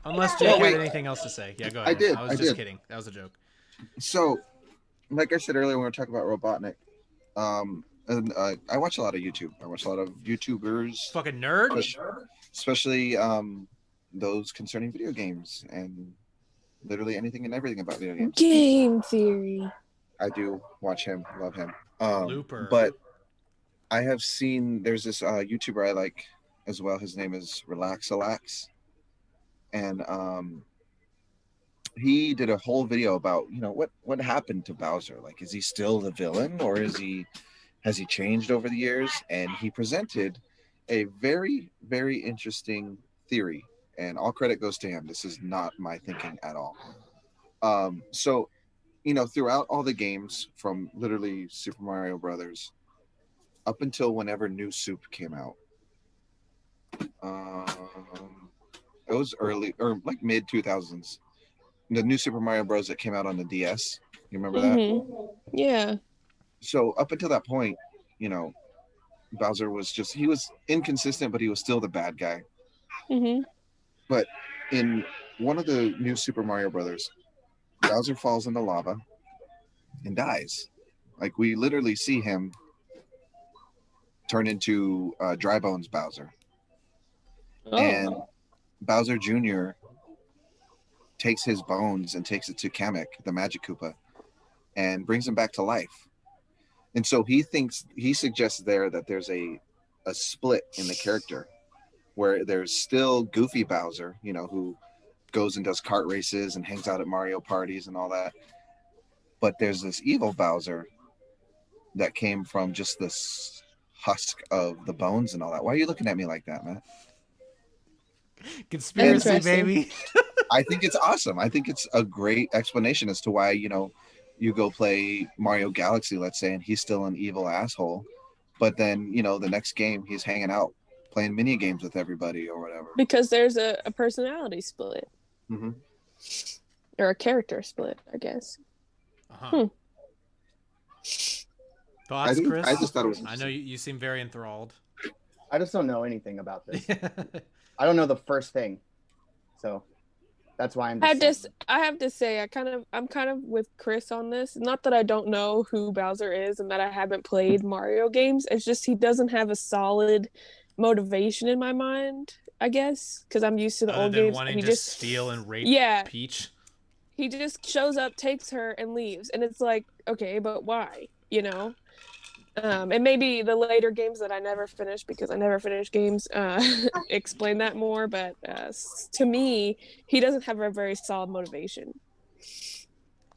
Unless Oh, Jake wait. had anything else to say. Yeah, go I ahead. did, I was I just did. kidding. That was a joke. So, like I said earlier, when we were talking about Robotnik, and I watch a lot of YouTube. I watch a lot of YouTubers, Fucking nerd. especially those concerning video games and literally anything and everything about video games. Game theory. I do watch him, love him. Looper. But I have seen there's this YouTuber I like as well. His name is Relax, and he did a whole video about what happened to Bowser. Like, is he still the villain, or has he changed over the years? And he presented a very, very interesting theory, and all credit goes to him. This is not my thinking at all. So, throughout all the games from literally Super Mario Brothers up until whenever New Soup came out, it was early or like mid 2000s. The new Super Mario Bros. That came out on the DS. You remember that? Mhm. Yeah. So up until that point, Bowser was he was inconsistent, but he was still the bad guy. Mhm. But in one of the new Super Mario Brothers, Bowser falls into lava and dies. Like, we literally see him turn into Dry Bones Bowser. Oh. And Bowser Jr. takes his bones and takes it to Kamek, the Magic Koopa, and brings him back to life. And so he suggests there that there's a split in the character where there's still Goofy Bowser, who goes and does kart races and hangs out at Mario parties and all that. But there's this evil Bowser that came from just this husk of the bones and all that. Why are you looking at me like that, Matt? Conspiracy, Interesting. baby. I think it's awesome. I think it's a great explanation as to why, you go play Mario Galaxy, let's say, and he's still an evil asshole. But then, the next game he's hanging out playing mini games with everybody or whatever. Because there's a personality split. Mm-hmm. Or a character split, I guess. Uh-huh. Thoughts, Chris? I just thought it was. I know you seem very enthralled. I just don't know anything about this. I don't know the first thing, so that's why I'm. I have to say, I'm kind of with Chris on this. Not that I don't know who Bowser is and that I haven't played Mario games. It's just he doesn't have a solid motivation in my mind, I guess, because I'm used to the old games. Wanting he to just steal and rape Peach. He just shows up, takes her, and leaves, and it's like, okay, but why? And maybe the later games that I never finished because I never finished games explain that more. But to me, he doesn't have a very solid motivation.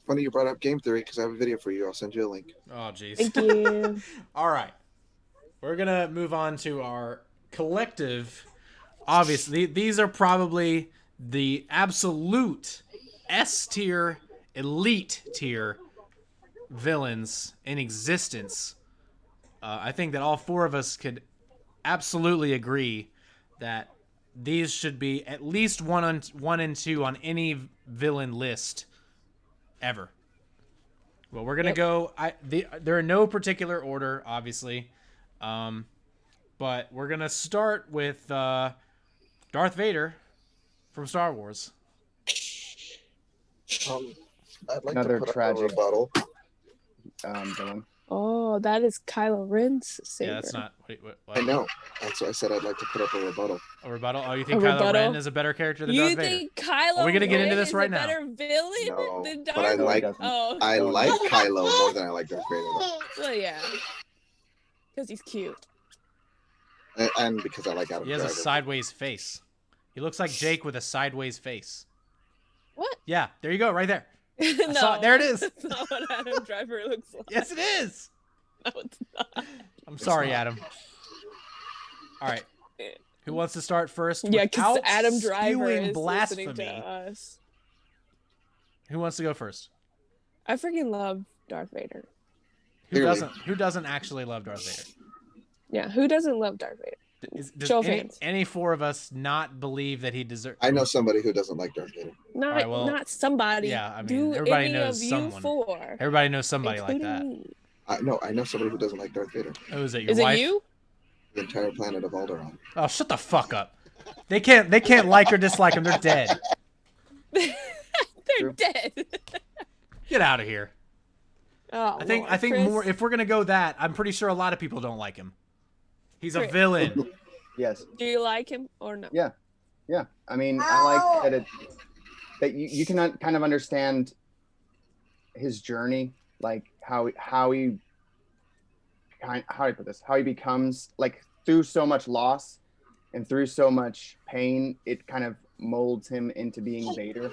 Funny you brought up game theory because I have a video for you. I'll send you a link. Oh, jeez. Thank you. All right. We're going to move on to our collective. Obviously, these are probably the absolute S tier, elite tier villains in existence. I think that all four of us could absolutely agree that these should be at least one and two on any villain list ever. Well, we're gonna go. They're in no particular order, obviously, but we're gonna start with Darth Vader from Star Wars. I'd like Another to put tragic up a rebuttal. Villain. Oh, that is Kylo Ren's saber. Yeah, that's not. Wait, what? I know. That's why I said I'd like to put up a rebuttal. A rebuttal? Oh, you think Kylo Ren is a better character than Darth Vader? You think Kylo Are we gonna get into this is right a now? better villain No, than but Darth Vader? I like Kylo more than I like Darth Vader. Well, yeah, because he's cute. And because I like Adam He has a Driver. sideways face. He looks like Jake with a sideways face. What? Yeah, there you go, right there. No, there it is. That's not what Adam Driver looks like. Yes, it is. No, it's not. I'm sorry, not. Adam. All right. Who wants to start first? Yeah, because without Adam Driver spewing is blasphemy? listening to us. Who wants to go first? I freaking love Darth Vader. Who Clearly. doesn't? Who doesn't actually love Darth Vader? Yeah, who doesn't love Darth Vader? Does Show of hands. any four of us not believe that he deserves? I know somebody who doesn't like Darth Vader. Not, right, well, not somebody. yeah, I mean, Do everybody any knows of someone. You four, Everybody knows somebody like including that. me. I know somebody who doesn't like Darth Vader. Oh, is it your Is wife? it you? The entire planet of Alderaan. Oh, shut the fuck up. They can't like or dislike him. They're dead. They're dead. Get out of here. Oh, I think Chris, more. If we're gonna go that, I'm pretty sure a lot of people don't like him. He's a Chris. villain. Yes. Do you like him or no? Yeah. Yeah. I mean, I like that you can kind of understand his journey, like how do I put this? How he becomes, like, through so much loss and through so much pain, it kind of molds him into being Vader.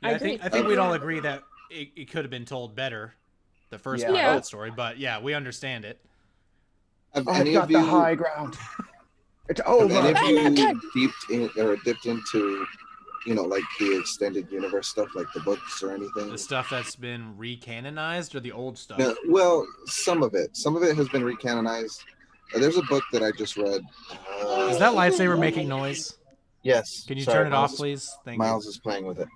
Yeah, I think we'd all agree that it could have been told better, the first part of that story. But yeah, we understand it. Have I've any got of you, the high ground. It's have over. any of you dipped into, like the extended universe stuff, like the books or anything? The stuff that's been recanonized or the old stuff? No, well, some of it. Some of it has been recanonized. There's a book that I just read. Is that lightsaber making noise? Yes. Can you Sorry, turn it off, Miles please? Thank Miles is playing with it.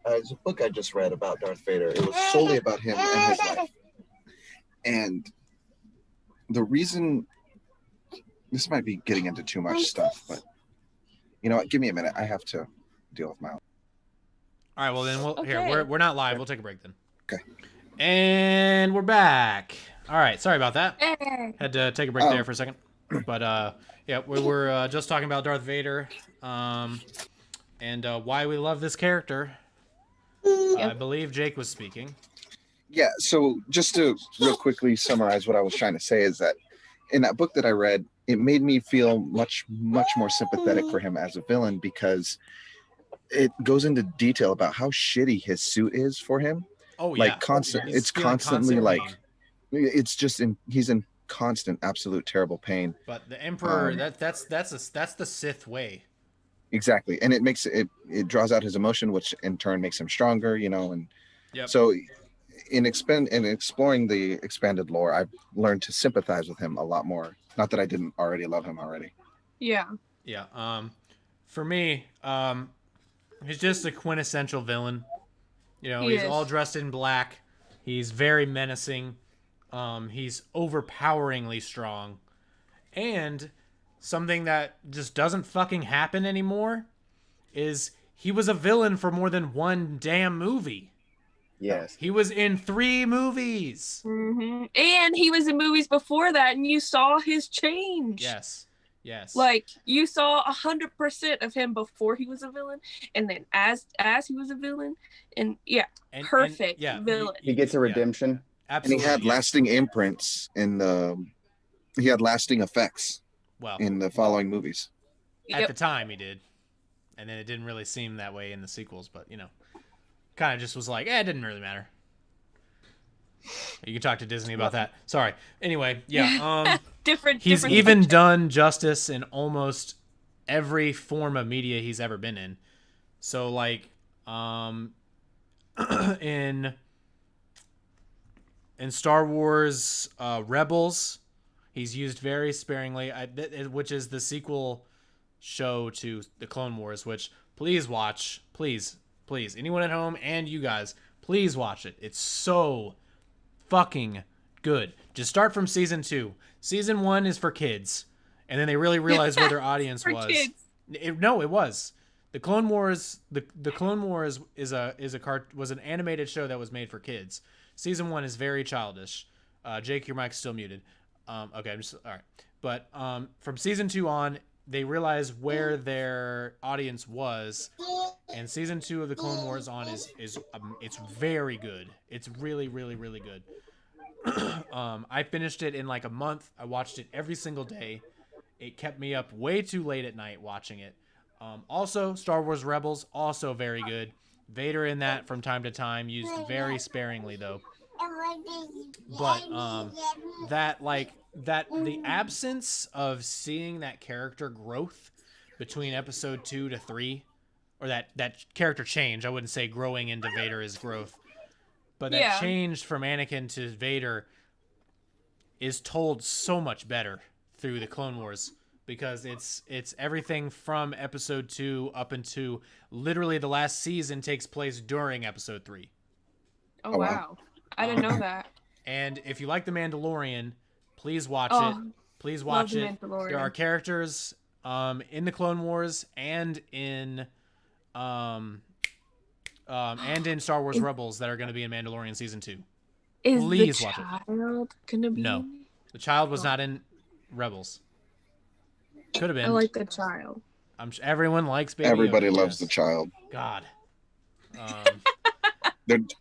It's a book I just read about Darth Vader. It was solely about him and his life. And the reason, this might be getting into too much stuff, but you know what? Give me a minute. I have to deal with Miles. All right, well then here Okay. we're not live. We'll take a break then. Okay. And we're back. All right, sorry about that. Had to take a break there for a second. But yeah, we were just talking about Darth Vader, and why we love this character. I believe Jake was speaking. Yeah, so just to real quickly summarize what I was trying to say is that in that book that I read, it made me feel much more sympathetic for him as a villain because it goes into detail about how shitty his suit is for him. Oh yeah, Like He's it's feeling constantly constant like pain. it's just he's in constant absolute terrible pain. But the Emperor, that's the Sith way. Exactly, and it makes it draws out his emotion, which in turn makes him stronger. And Yep. so in exploring the expanded lore, I've learned to sympathize with him a lot more. Not that I didn't already love him already. Yeah. Yeah. For me, he's just a quintessential villain. He He's is. all dressed in black. He's very menacing. He's overpoweringly strong. And something that just doesn't fucking happen anymore is he was a villain for more than one damn movie. Yes. He was in 3 movies. And he was in movies before that, and you saw his change. Yes. Like, you saw 100% of him before he was a villain, and then as he was a villain, and perfect villain. He gets a redemption. Absolutely. And he had lasting imprints he had lasting effects in the following movies. At the time he did. And then it didn't really seem that way in the sequels, but kind of just was like, it didn't really matter. You can talk to Disney about that. Sorry. Anyway, he's even done justice in almost every form of media he's ever been in. So like in Star Wars Rebels, he's used very sparingly, which is the sequel show to the Clone Wars, which please watch. Please. Anyone at home and you guys, please watch it. It's so fucking good. Just start from season 2. Season 1 is for kids, and then they really realized where their audience was. Kids. It was. The Clone Wars. The Clone Wars was an animated show that was made for kids. Season 1 is very childish. Jake, your mic's still muted. Okay, all right. But from season 2 on, they realized where their audience was, and season 2 of the Clone Wars on is it's very good. It's really, really, really good. I finished it in like a month. I watched it every single day. It kept me up way too late at night watching it. Also, Star Wars Rebels, also very good. Vader in that from time to time, used very sparingly though. But the absence of seeing that character growth between episode 2 to 3, or that character change, I wouldn't say growing into Vader is growth, but that change from Anakin to Vader is told so much better through the Clone Wars, because it's everything from episode 2 up into literally the last season takes place during episode 3. Oh wow. I didn't know that. And if you like The Mandalorian, please watch it. Please watch it. There are characters in the Clone Wars and in Star Wars Rebels that are going to be in Mandalorian season 2. Please watch it. Is the child gonna be? No, the child was not in Rebels. Could have been. I like the child. I'm sure everyone likes Baby Everybody Yoda, loves the child. God.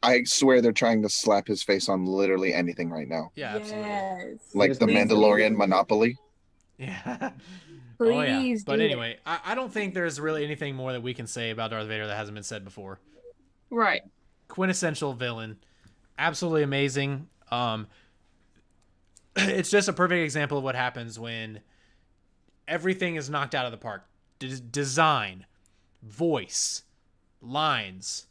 I swear they're trying to slap his face on literally anything right now. Yeah, absolutely. Yes. Like the Mandalorian Monopoly. Yeah. Please. But anyway, I don't think there's really anything more that we can say about Darth Vader that hasn't been said before. Right. Quintessential villain. Absolutely amazing. It's just a perfect example of what happens when everything is knocked out of the park. Design, voice, lines,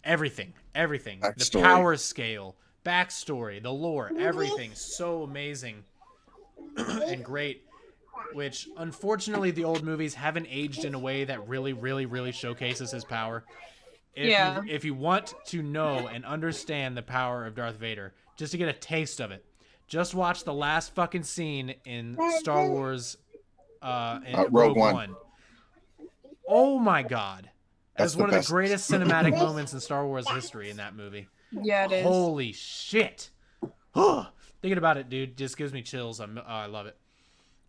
everything. Backstory. The power scale, backstory, the lore, everything. So amazing and great, which unfortunately the old movies haven't aged in a way that really, really, really showcases his power. If you want to know and understand the power of Darth Vader, just to get a taste of it, just watch the last fucking scene in Star Wars in Rogue One. Oh my God. That's one of the greatest cinematic moments in Star Wars history in that movie. Yeah, it is. Holy shit. Thinking about it, dude, just gives me chills. I love it.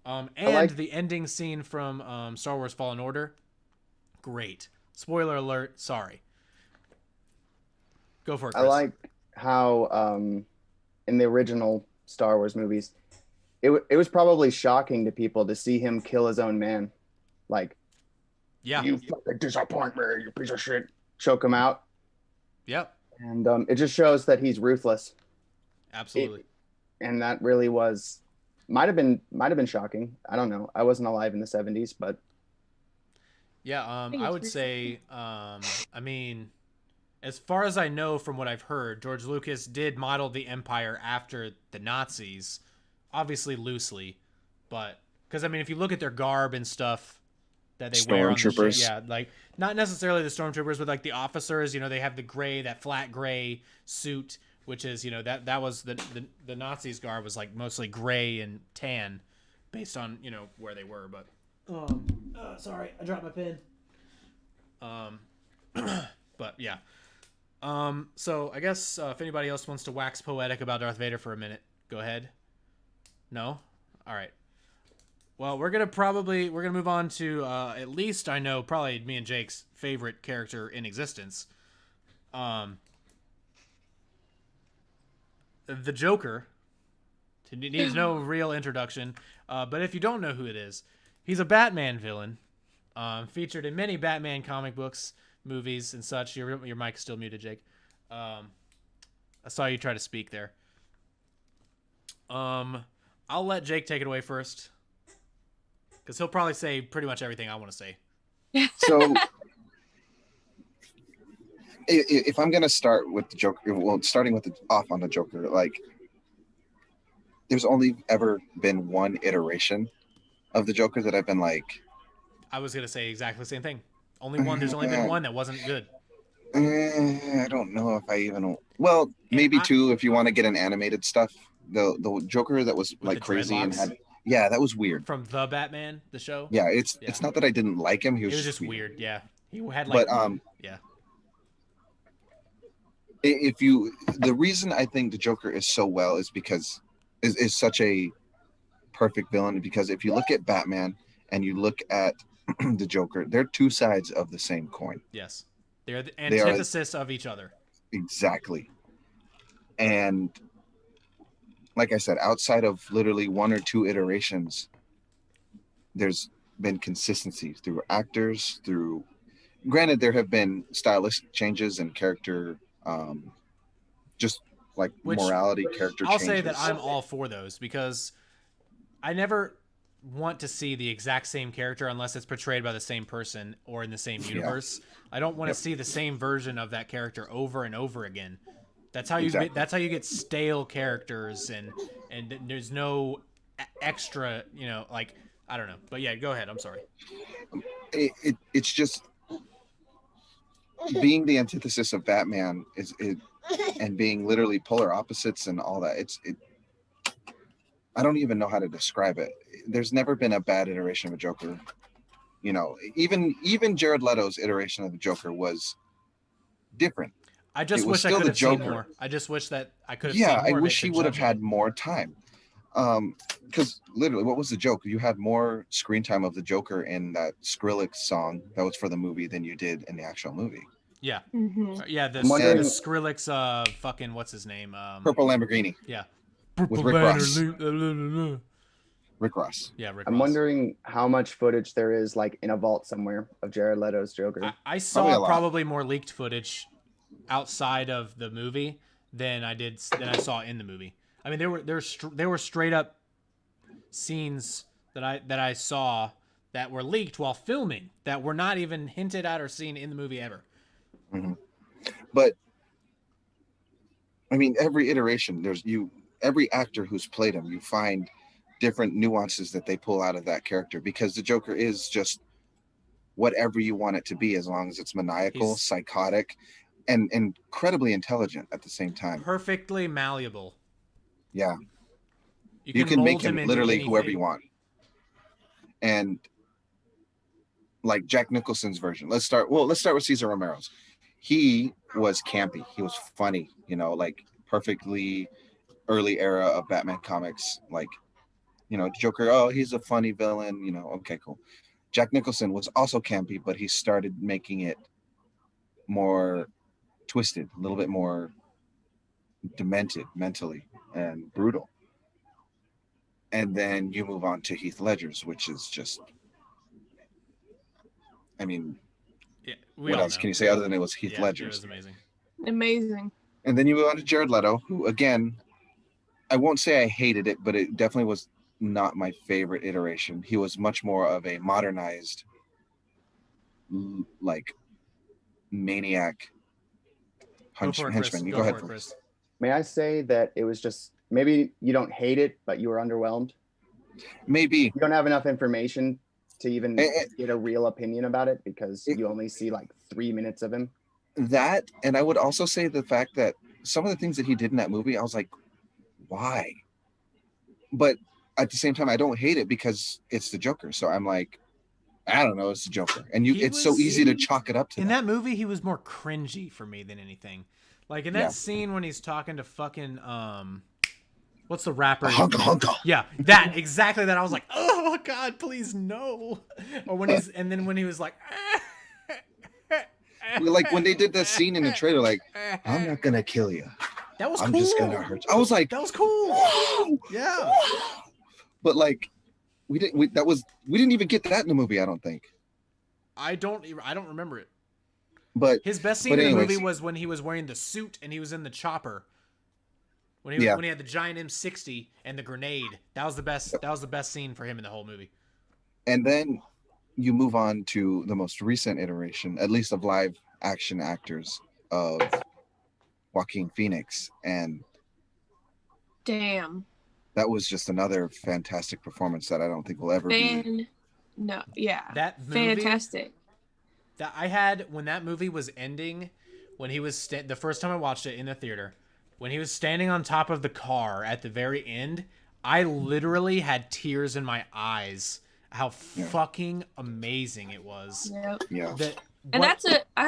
And the ending scene from Star Wars Fallen Order, great. Spoiler alert, sorry. Go for it, Chris. I like how in the original Star Wars movies, it was probably shocking to people to see him kill his own man. Like, you fucking disappoint me, you piece of shit. Choke him out. Yep. And it just shows that he's ruthless. Absolutely. And that really might have been shocking. I don't know. I wasn't alive in the 70s, but Yeah, think I it's would recent. say, I mean, as far as I know from what I've heard, George Lucas did model the Empire after the Nazis, obviously loosely, but because I mean, if you look at their garb and stuff that they wear on the ship, Stormtroopers. yeah, like not necessarily the stormtroopers, but like the officers, they have the gray, that flat gray suit, which is that was the Nazis' garb was like mostly gray and tan, based on where they were, but. Sorry, I dropped my pen. Um, but yeah. So I guess if anybody else wants to wax poetic about Darth Vader for a minute, go ahead. No? All right. Well, we're gonna move on to at least I know probably me and Jake's favorite character in existence, um, the Joker. He needs no real introduction, but if you don't know who it is, he's a Batman villain, featured in many Batman comic books, movies, and such. Your mic's still muted, Jake. I saw you try to speak there. I'll let Jake take it away first, because he'll probably say pretty much everything I want to say. So if I'm gonna start with the Joker, well, starting with off on the Joker, like there's only ever been one iteration of the Joker that I've been like, I was gonna say exactly the same thing. Only one. There's only been one that wasn't good. I don't know if I even. Well, And maybe two if you want to get an animated stuff. The Joker that was With like the crazy and dreadlocks? had, yeah, that was weird. From the Batman, the show. Yeah, Yeah. it's not that I didn't like him. He It was was just just weird. Yeah, he had But like yeah. if you, the reason I think the Joker is so well is because is such a perfect villain, because if you look at Batman and you look at the Joker, they're two sides of the same coin. Yes, they're the They are antithesis of each other. exactly. And like I said, outside of literally one or two iterations, there's been consistency through actors, through, granted, there have been stylistic changes and character, just like Which morality, character I'll changes. say that I'm all for those, because I never want to see the exact same character unless it's portrayed by the same person or in the same universe. I don't want to see the same version of that character over and over again. That's how you Exactly. that's how you get stale characters, and there's no extra, like I don't know. But yeah, go ahead. I'm sorry. It's just being the antithesis of Batman and being literally polar opposites and all that. I don't even know how to describe it. There's never been a bad iteration of a Joker. Even Jared Leto's iteration of the Joker was different. I just It was wish I still could the have seen Joker. more. I just wish that I could have Yeah, seen more I of wish it he to would have judge had it. more time. Because literally, what was the joke? You had more screen time of the Joker in that Skrillex song that was for the movie than you did in the actual movie. Yeah. Mhm. Yeah, the I'm wondering- Skrillex fucking what's his name? Purple Lamborghini Yeah. with Rick Ross. Rick Ross. Yeah, Rick I'm Ross. wondering how much footage there is like in a vault somewhere of Jared Leto's Joker. I Probably a saw lot. probably more leaked footage outside of the movie than I saw in the movie. I mean, there were straight up scenes that I saw that were leaked while filming that were not even hinted at or seen in the movie ever. Mm-hmm. But I mean, every iteration, every actor who's played him, you find different nuances that they pull out of that character, because the Joker is just whatever you want it to be, as long as it's maniacal, He's psychotic, and incredibly intelligent at the same time. perfectly malleable. Yeah, You can make mold him into literally anything. whoever you want. And like Jack Nicholson's version, let's start with Cesar Romero's. He was campy, he was funny, like perfectly early era of Batman comics, like Joker, oh, he's a funny villain, okay, cool. Jack Nicholson was also campy, but he started making it more twisted, a little bit more demented mentally and brutal. And then you move on to Heath Ledger's, which is just, I mean, Yeah, what else can you say other than it was Heath It Ledger's? was amazing. Amazing. And then you move on to Jared Leto, who, again, I won't say I hated it, but it definitely was not my favorite iteration. He was much more of a modernized like maniac Go for it, Chris. henchman. You Go go for ahead it, first. Chris. May I say that it was just maybe you don't hate it, but you were underwhelmed? Maybe You don't have enough information to even Eh, get a real opinion about it because you only see like 3 minutes of him. that, and I would also say the fact that some of the things that he did in that movie, I was like, why? But at the same time, I don't hate it because it's the Joker. So I'm like, I don't know, it's the Joker, and it's so easy to chalk it up to in that movie. He was more cringy for me than anything. Like in that scene when he's talking to fucking what's the rapper? Hunka. Yeah, that exactly that. I was like, oh God, please no. Or when he was like, Like when they did that scene in the trailer, like, I'm not gonna kill you. That was I'm cool. just gonna hurt you. I was like, that was cool. Whoa! Yeah. Whoa! But like, we didn't even get that in the movie. I don't think. I don't remember it. But his best scene in the movie was when he was wearing the suit and he was in the chopper. When he had the giant M60 and the grenade. That was the best. That was the best scene for him in the whole movie. And then you move on to the most recent iteration, at least of live action actors, of Joaquin Phoenix, and damn, that was just another fantastic performance that I don't think will ever be. That movie, fantastic. That I had when that movie was ending, when he was the first time I watched it in the theater, when he was standing on top of the car at the very end, I literally had tears in my eyes. How fucking amazing it was. Yep. Yeah. And I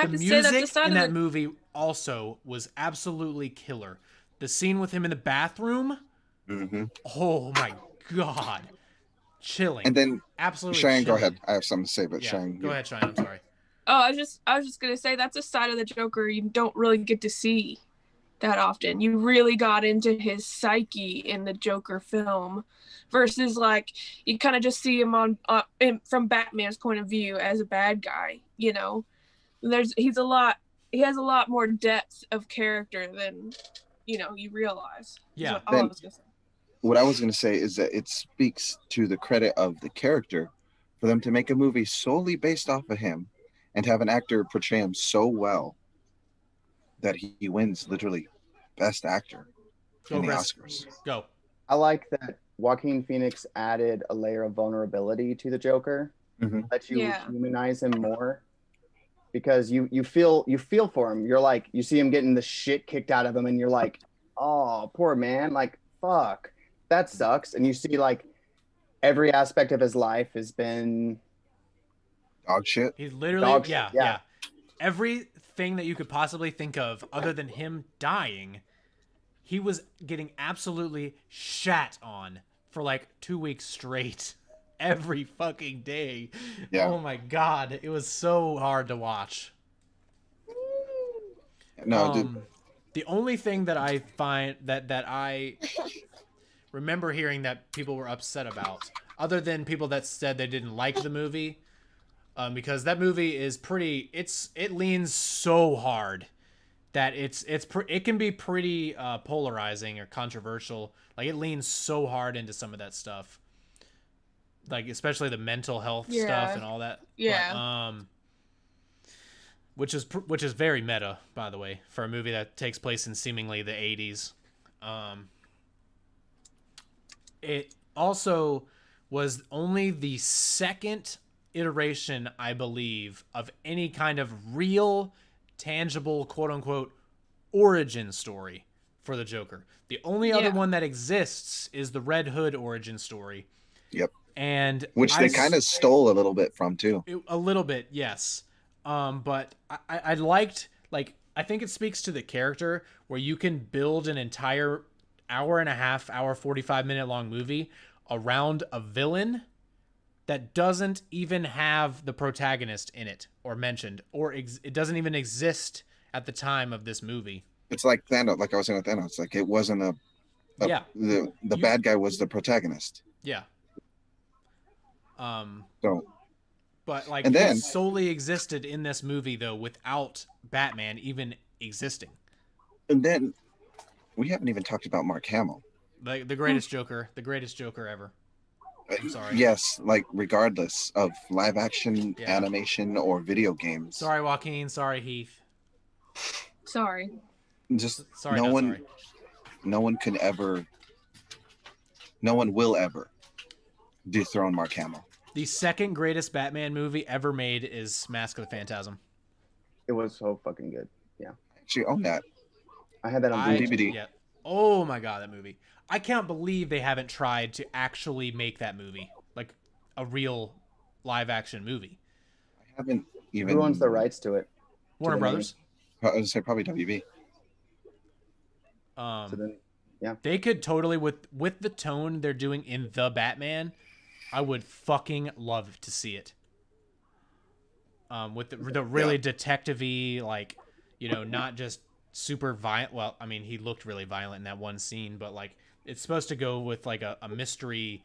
have to say that's the sign in that movie also was absolutely killer. The scene with him in the bathroom. Mm-hmm. Oh my God. Chilling. And then absolutely Cheyenne, chilling. go ahead. I have something to say, but Cheyenne. Go ahead, Cheyenne. I'm sorry. Oh, I was just gonna say that's a side of the Joker you don't really get to see that often. You really got into his psyche in the Joker film, versus like you kind of just see him from Batman's point of view as a bad guy. You know, he has a lot more depth of character than you realize. Yeah. What I was gonna say is that it speaks to the credit of the character for them to make a movie solely based off of him and have an actor portray him so well that he wins literally Best Actor in the Oscars. Go. I like that Joaquin Phoenix added a layer of vulnerability to the Joker, that you humanize him more, because you feel for him. You're like, you see him getting the shit kicked out of him, and you're like, oh, poor man, like fuck, that sucks. And you see like every aspect of his life has been dog shit. He's literally yeah. Everything that you could possibly think of other than him dying, he was getting absolutely shat on for like 2 weeks straight. Every fucking day. Yeah. Oh my God. It was so hard to watch. No, dude. The only thing that I find that I remember hearing that people were upset about, other than people that said they didn't like the movie, because that movie is it leans so hard that it can be pretty polarizing or controversial. Like it leans so hard into some of that stuff, like especially the mental health stuff and all that. Yeah. Which is very meta, by the way, for a movie that takes place in seemingly the 80s. It also was only the second iteration, I believe, of any kind of real, tangible, quote-unquote, origin story for the Joker. The only other one that exists is the Red Hood origin story. Yep. And which they kind of stole a little bit from, too. A little bit, yes. But I liked, like, I think it speaks to the character where you can build an entire hour 45-minute long movie around a villain that doesn't even have the protagonist in it or mentioned, or it doesn't even exist at the time of this movie. It's like Thanos, like I was saying with Thanos, like it wasn't the bad guy was the protagonist. Yeah. So, but like it solely existed in this movie though, without Batman even existing. And then we haven't even talked about Mark Hamill, the greatest Joker ever. I'm sorry. Yes, like regardless of live action, Yeah. animation, or video games. Sorry, Joaquin. Sorry, Heath. Sorry. Just Sorry, no not one, sorry. no one can ever, no one will ever dethrone Mark Hamill. The second greatest Batman movie ever made is Mask of the Phantasm. It was so fucking good. Yeah, I actually own that. I had that on DVD. Yeah. Oh my god, that movie! I can't believe they haven't tried to actually make that movie like a real live action movie. I haven't even. Who owns the rights to it? Warner the Brothers. I would say probably WB. So then, yeah, They could totally with the tone they're doing in The Batman. I would fucking love to see it. With the really detective-y, like, you know, not just super violent. Well, I mean, he looked really violent in that one scene, but like it's supposed to go with like a mystery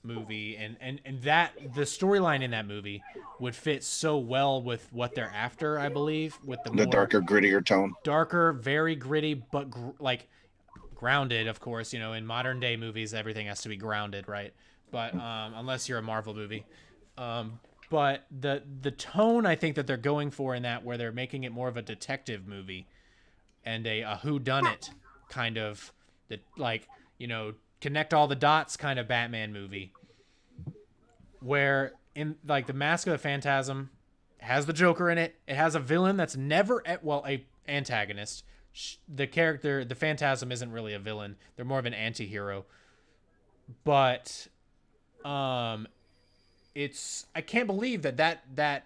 movie, and that the storyline in that movie would fit so well with what they're after, I believe, with the more darker, grittier tone. darker, very gritty, but like grounded, of course. You know, in modern day movies, everything has to be grounded, right? But unless you're a Marvel movie. But the tone I think that they're going for in that, where they're making it more of a detective movie and a whodunit kind of, like, you know, connect all the dots kind of Batman movie, where in like the Mask of the Phantasm has the Joker in it. It has a villain that's never a antagonist. The character, the Phantasm, isn't really a villain. They're more of an anti-hero. But it's, I can't believe that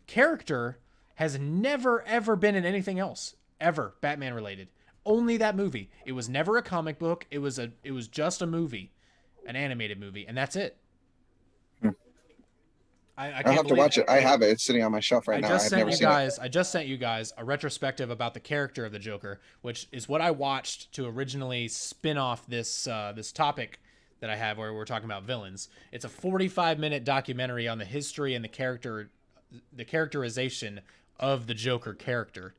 character has never ever been in anything else ever Batman related. Only that movie. It was never a comic book. It was just a movie, an animated movie, and that's it. I'll have to watch it. I have it. It's sitting on my shelf right now. I've never seen it. I just sent you guys a retrospective about the character of the Joker, which is what I watched to originally spin off this this topic that I have, where we're talking about villains. It's a 45-minute documentary on the history and the characterization of the Joker character.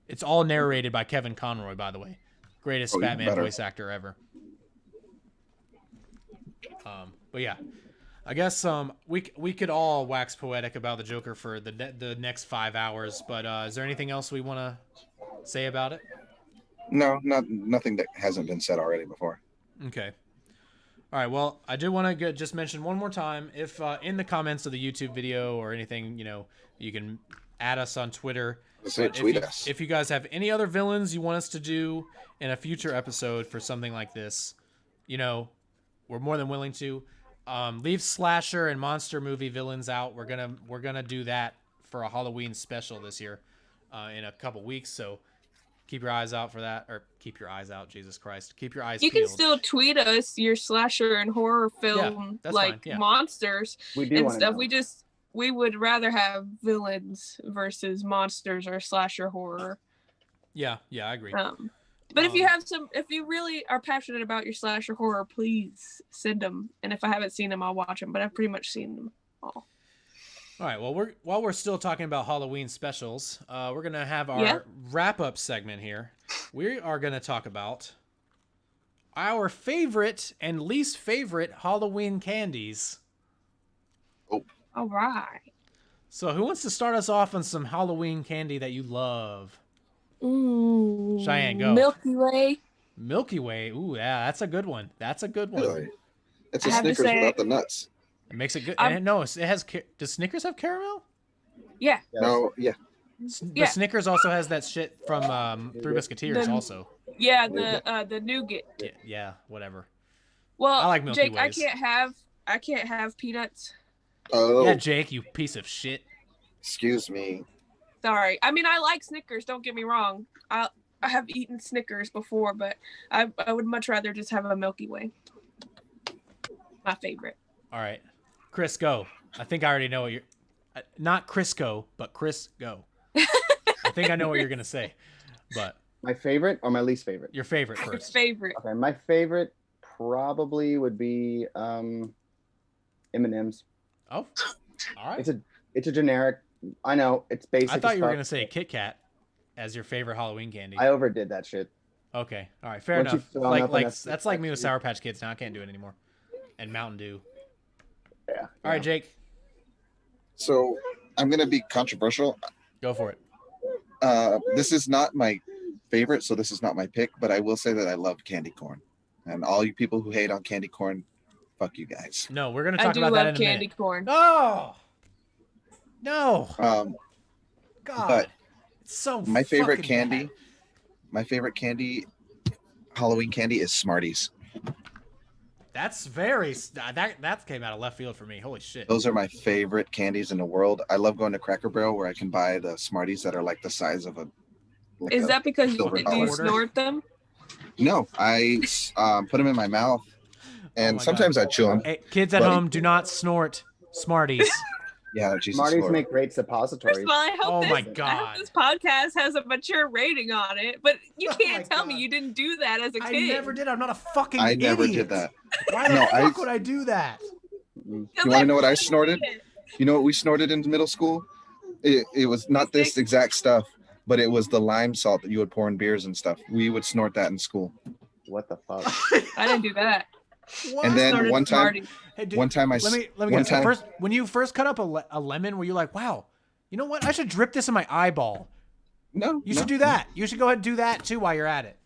It's all narrated by Kevin Conroy, by the way, greatest Batman voice actor ever. But yeah. I guess we could all wax poetic about the Joker for the next 5 hours, but is there anything else we want to say about it? No, nothing that hasn't been said already before. Okay. All right. Well, I do want to just mention one more time, if in the comments of the YouTube video or anything, you know, you can add us on Twitter. Tweet us. If you guys have any other villains you want us to do in a future episode for something like this, you know, we're more than willing to. Leave slasher and monster movie villains out. We're gonna do that for a Halloween special this year, in a couple weeks. So keep your eyes out for that, or keep your eyes out. Jesus Christ, keep your eyes. You peeled. can still tweet us your slasher and horror film monsters and stuff. Know. We would rather have villains versus monsters or slasher horror. Yeah, I agree. But if you really are passionate about your slasher horror, please send them. And if I haven't seen them, I'll watch them. But I've pretty much seen them all. All right. Well, while we're still talking about Halloween specials, we're gonna have our wrap-up segment here. We are gonna talk about our favorite and least favorite Halloween candies. Oh. All right. So, who wants to start us off on some Halloween candy that you love? Ooh, Cheyenne, go. Milky Way. Milky Way. Ooh, yeah, that's a good one. Really? It's a Snickers without the nuts. It makes it good. And no, it has. Does Snickers have caramel? Yeah. No, yeah. The Snickers also has that shit from Three Musketeers also. Yeah, the nougat. Yeah, whatever. Well, I like Milky Jake, Ways. I can't have peanuts. Oh. Yeah, Jake, you piece of shit. Excuse me. Sorry. I mean, I like Snickers. Don't get me wrong. I have eaten Snickers before, but I would much rather just have a Milky Way. My favorite. All right, Chris, go. I think I already know what you're. Not Crisco, but Chris, go. I think I know what you're gonna say, but my favorite or my least favorite? Your favorite first. Favorite. Okay, my favorite probably would be M&M's. Oh, all right. It's a generic. I know it's basic. I thought you were gonna say Kit Kat as your favorite Halloween candy. I overdid that shit. Okay, all right, fair enough. Like that's like me with Sour Patch Kids. Now I can't do it anymore. and Mountain Dew. Yeah. All right, Jake, So I'm gonna be controversial. go for it. This is not my favorite, so this is not my pick. But I will say that I love candy corn, and all you people who hate on candy corn, fuck you guys. No, we're gonna I talk do about that love in a candy minute. corn. Oh no, God, But it's so my favorite fucking candy, bad. my favorite candy, Halloween candy is Smarties. That's very that came out of left field for me. Holy shit. Those are my favorite candies in the world. I love going to Cracker Barrel where I can buy the Smarties that are like the size of a. Like Is that because you silver do dollar. you snort them? No, I put them in my mouth, and my sometimes I chew them. Hey, kids at Buddy. home, do not snort Smarties. Yeah, Jesus Smarties Lord. make great First suppositories. of all, I hope, Oh my I God. hope this podcast has a mature rating on it, but you Oh can't my tell me God. you didn't do that as a I kid. never did. I'm not a fucking I idiot. never did that. Why the No, fuck would I do that? You want to know what I snorted? You know what we snorted in middle school? It was not this exact stuff, but it was the lime salt that you would pour in beers and stuff. We would snort that in school. What the fuck? I didn't do that. What? And then Snorted one time, Smarties. Hey, dude, one time I let me one guess. time- First, when you first cut up a lemon, were you like, wow, you know what? I should drip this in my eyeball. no, You no. should do that. You should go ahead and do that too while you're at it.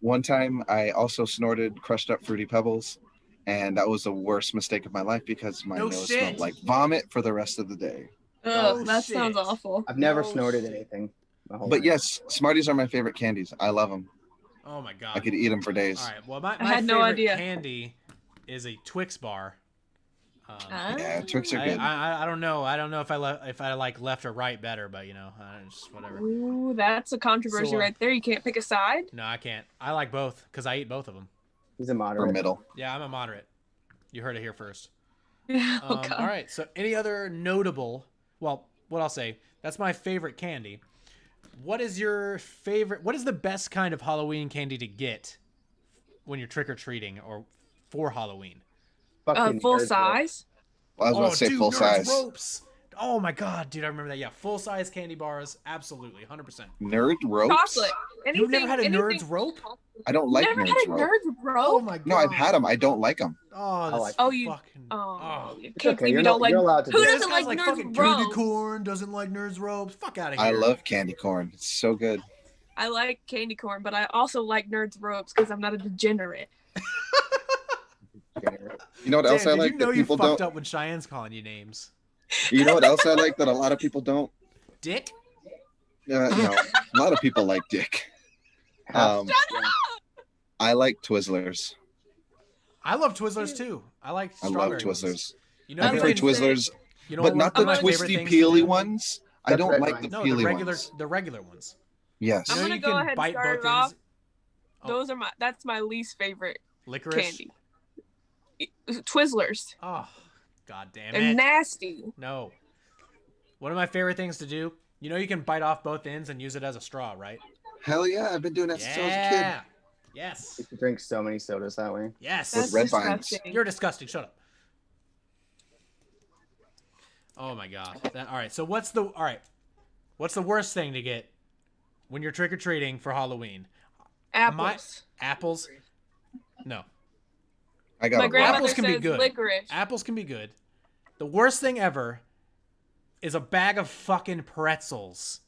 One time I also snorted crushed up Fruity Pebbles, and that was the worst mistake of my life because my No nose shit. smelled like vomit for the rest of the day. Ugh, Oh, that shit. sounds awful. I've never No snorted shit. anything. My whole But life. yes, Smarties are my favorite candies. I love them. Oh my god. I could eat them for days. All right. Well, my I had no favorite idea. candy is a Twix bar. Ah. Yeah, Twix are good. I don't know. I don't know if I like left or right better, but you know, just whatever. Ooh, that's a controversy So, right there. You can't pick a side. No, I can't. I like both because I eat both of them. He's a Or moderate. middle. Yeah, I'm a moderate. You heard it here first. Oh, God. All right. So, any other notable? Well, what I'll say. That's my favorite candy. What is your favorite? What is the best kind of Halloween candy to get when you're trick or treating or for Halloween? Fucking Full nerds, size. Well, I was about to say dude, full Nerds size. Ropes. Oh my god, dude, I remember that. Yeah, full size candy bars, absolutely, 100%. Nerd ropes? Chocolate. You've never had a anything- Nerds rope? I don't like Never Nerds had a rope. Nerds rope. Oh my god. No, I've had them. I don't like them. Oh, that's like- Oh, you- fucking. Oh, It's can't okay. believe You're, you not, don't like. you're allowed to Who do This doesn't guy's like like Nerds fucking candy ropes? corn, doesn't like Nerds ropes. Fuck out of here. I love candy corn. It's so good. I like candy corn, but I also like Nerds ropes because I'm not a degenerate. You know what else Dan, I did like you know that you people fucked don't? up when Cheyenne's calling you names? You know what else I like that a lot of people don't? Dick? No, a lot of people like dick. I like Twizzlers. I love Twizzlers too. I like I love strawberry Twizzlers. ones. You know, I I you prefer can- like Twizzlers, you know but what not one the of my favorite twisty, things to peely do? ones. I That's don't red like wine. the No, peely the ones. regular ones. Yes. I'm You know gonna you go can ahead and bite start both it off. ends. Oh. That's my least favorite Licorice. candy. Twizzlers. Oh, god damn They're it. nasty. No. One of my favorite things to do. You know you can bite off both ends and use it as a straw, right? Hell yeah, I've been doing that since I was a kid. Yeah. Yes. You drink so many sodas that way. Yes. That's red vines. disgusting. You're disgusting. Shut up. Oh my god. All right. So what's the worst thing to get when you're trick or treating for Halloween? Apples. Apples. No. I got My a grandmother Apples can be says good. licorice. Apples can be good. The worst thing ever is a bag of fucking pretzels.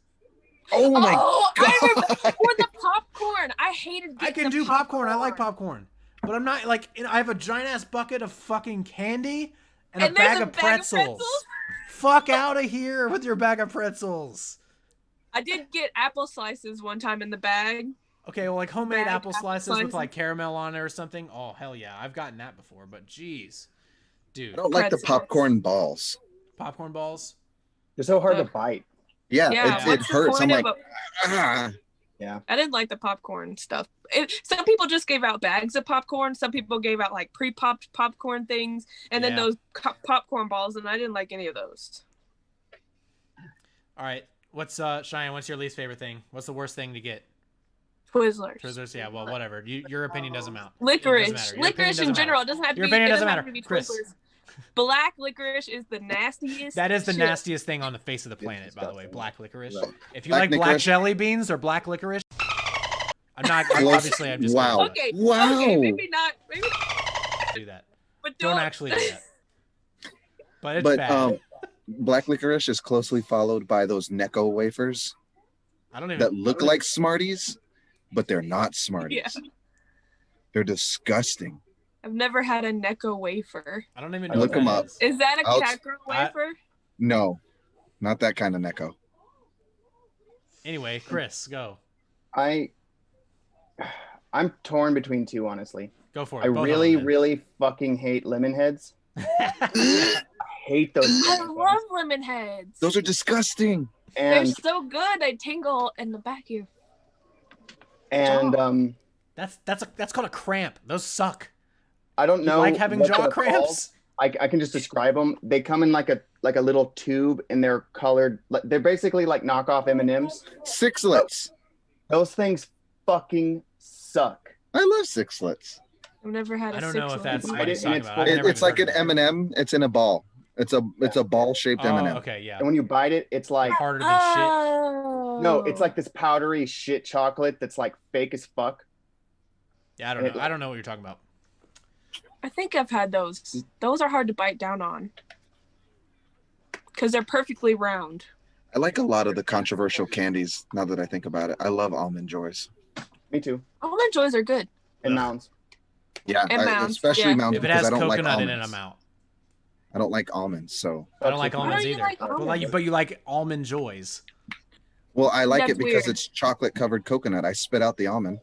Oh my Oh, I remember. god. Or the popcorn. I hated I getting can the do popcorn. I like popcorn. But I'm not like I have a giant ass bucket of fucking candy and a And there's bag a of bag of pretzels. pretzels? Fuck out of here with your bag of pretzels. I did get apple slices one time in the bag. Okay, well, like homemade Bag apple apple slices with slices. like caramel on it or something. Oh hell yeah, I've gotten that before. But jeez, dude, I don't like the Pretzels. popcorn balls. popcorn balls. They're so hard to Ugh. bite. Yeah, Yeah, it what's the hurts. I'm point like, of ah. I didn't like the popcorn stuff. Some people just gave out bags of popcorn. Some people gave out like pre-popped popcorn things, and then Yeah. those popcorn balls, and I didn't like any of those. All right, what's Cheyenne? What's your least favorite thing? What's the worst thing to get? Twizzlers. Twizzlers. Yeah, well, whatever. Your opinion doesn't matter. Licorice. It doesn't matter. Your opinion Licorice doesn't in general. matter. It doesn't have to Your be. opinion It doesn't doesn't matter. have to be Chris. Twizzlers. Black licorice is the nastiest. That is the shit. nastiest thing on the face of the planet, by the way. disgusting. Black licorice. Right. If you Black like black licorice. jelly beans or black licorice, I'm not. Close. Obviously, I'm just Wow. Okay. Wow. Okay. Maybe not. Maybe. do that. But Don't actually do that. But it's But bad. black licorice is closely followed by those Necco wafers I don't even. that look like Smarties, but they're not Smarties. Yeah. They're disgusting. I've never had a Necco wafer. I don't even know Look what 'em that up. is. Is that a I'll- Kakro wafer? No, not that kind of Necco. Anyway, Chris, go. I'm torn between two, honestly. Go for it. I Both of really, them, really fucking hate lemon heads. then. I hate those. I fucking love things. lemon heads. Those are disgusting. They're And so good. They tingle in the back of your. That's called a cramp. Those suck. I don't You know. like having what jaw they're cramps? called. I can just describe them. They come in like a little tube, and they're colored. They're basically like knockoff M&Ms. Sixlets. Those things fucking suck. I love sixlets. I've never had a I don't know if that's six-leg. what he's And talking it's about. I've It- never it's even like heard an of that. M&M. It's in a ball. It's a ball shaped Oh, M&M. okay, yeah. And when you bite it, it's like Harder than shit. Oh. no, it's like this powdery shit chocolate that's like fake as fuck. Yeah, I don't know. I don't know what you're talking about. I think I've had those. Those are hard to bite down on. Because they're perfectly round. I like a lot of the controversial candies. Now that I think about it, I love almond joys. Me too. Almond Joys are good. And Ugh. mounds. Yeah, And Mounds, especially yeah. Mounds If it because has I don't like coconut in almonds. it, I'm out. I don't like almonds, so I don't like Why almonds don't you either. like But you like almond joys. well, I like That's it because weird. it's chocolate covered coconut. I spit out the almond.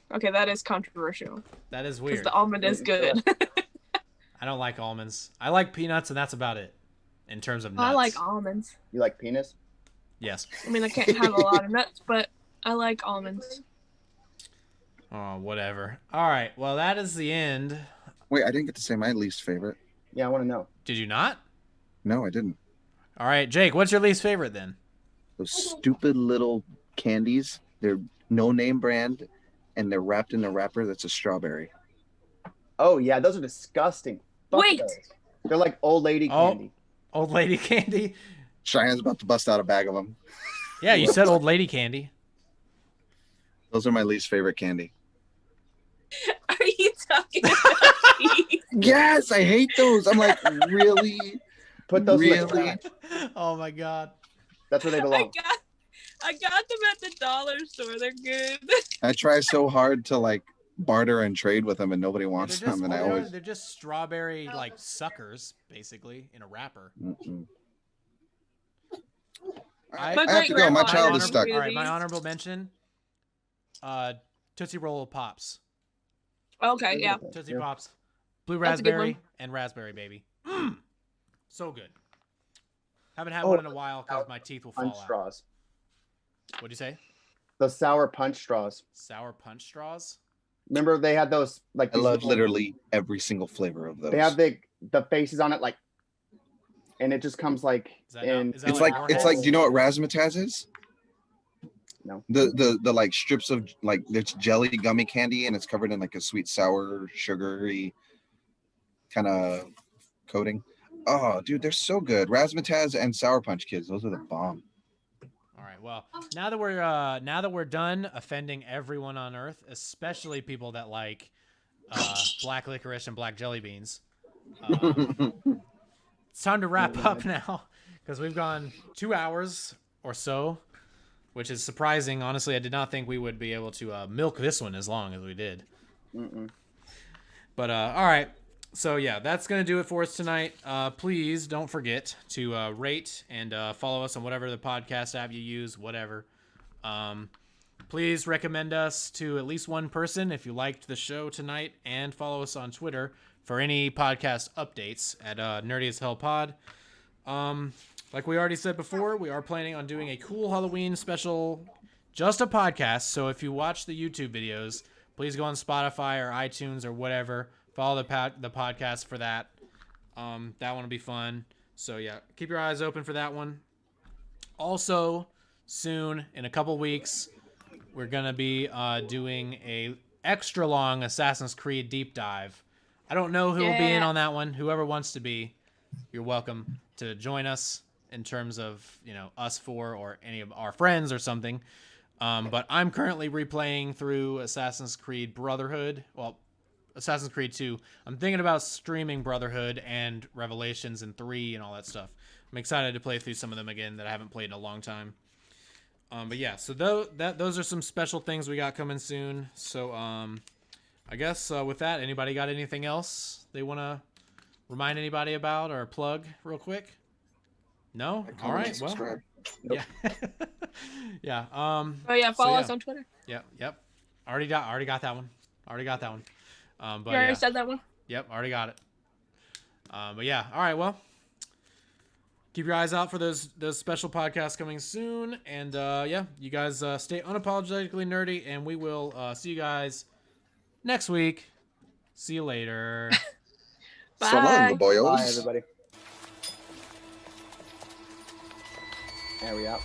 Okay, that is controversial. That is Because weird. the almond is good. I don't like almonds. I like peanuts, and that's about it. In terms of nuts. I like almonds. You like penis? Yes. I mean, I can't have a lot of nuts, but I like almonds. Oh, whatever. All right. Well, that is the end. Wait, I didn't get to say my least favorite. Yeah, I want to know. Did you not? No, I didn't. All right, Jake. What's your least favorite then? Those stupid little candies. They're no name brand, and they're wrapped in a wrapper that's a strawberry. Oh yeah, those are disgusting. Fuck Wait. those. They're like old lady Oh. candy. Old lady candy. Cheyenne's about to bust out a bag of them. Yeah, you said old lady candy. Those are my least favorite candy. Are you talking about cheese? Yes, I hate those. I'm like, really? Put those in the Really? trash. Oh my god. That's where they I belong. got them at the dollar store. They're good. I try so hard to like barter and trade with them, and nobody wants They're just, them. And I always. they're just strawberry like suckers, basically, in a wrapper. Mm-mm. I- I have to go. My child is stuck. All right, my honorable mention. Tootsie Roll Pops. Okay, yeah. Tootsie Yeah. Pops. Blue That's a good raspberry one. and raspberry baby. So good. Haven't had Oh, one in a while because my teeth will fall Punch out. straws. What'd you say? Those sour punch straws. Sour punch straws? Remember they had those like I these love little- literally every single flavor of those. They have the faces on it like, and it just comes like Is that in. not- is that It's like like it's like. Do you know what razzmatazz is? No. The like strips of like it's jelly gummy candy and it's covered in like a sweet sour sugary kind of coating. Oh, dude, they're so good. Razzmatazz and Sour Punch Kids, those are the bomb. All right. Well, now that we're done offending everyone on Earth, especially people that like black licorice and black jelly beans, it's time to wrap up now because we've gone 2 hours or so, which is surprising. Honestly, I did not think we would be able to milk this one as long as we did. Mm-mm. But all right. So yeah, that's gonna do it for us tonight. Please don't forget to rate and follow us on whatever the podcast app you use, whatever. Please recommend us to at least one person if you liked the show tonight, and follow us on Twitter for any podcast updates at Nerdy as Hell Pod. Like we already said before, we are planning on doing a cool Halloween special, just a podcast. So if you watch the YouTube videos, please go on Spotify or iTunes or whatever. Follow the podcast for that. That one will be fun. So yeah, keep your eyes open for that one. Also, soon, in a couple weeks, we're gonna be doing a extra long Assassin's Creed deep dive. I don't know who will be in Yeah. on that one. Whoever wants to be, you're welcome to join us in terms of, us four or any of our friends or something. But I'm currently replaying through Assassin's Creed Brotherhood. Well, Assassin's Creed 2. I'm thinking about streaming Brotherhood and Revelations and 3 and all that stuff. I'm excited to play through some of them again that I haven't played in a long time. But yeah, so those are some special things we got coming soon. So I guess with that, anybody got anything else they want to remind anybody about or plug real quick? No? All right. Well, Nope. yeah. Yeah. Oh yeah, follow us on Twitter. Yep. Already got that one. But You already yeah. said that one. Yep, already got it. But yeah, all right. Well, keep your eyes out for those special podcasts coming soon. And yeah, you guys stay unapologetically nerdy, and we will see you guys next week. See you later. So long, Bye. boyos. Bye, everybody. There we go.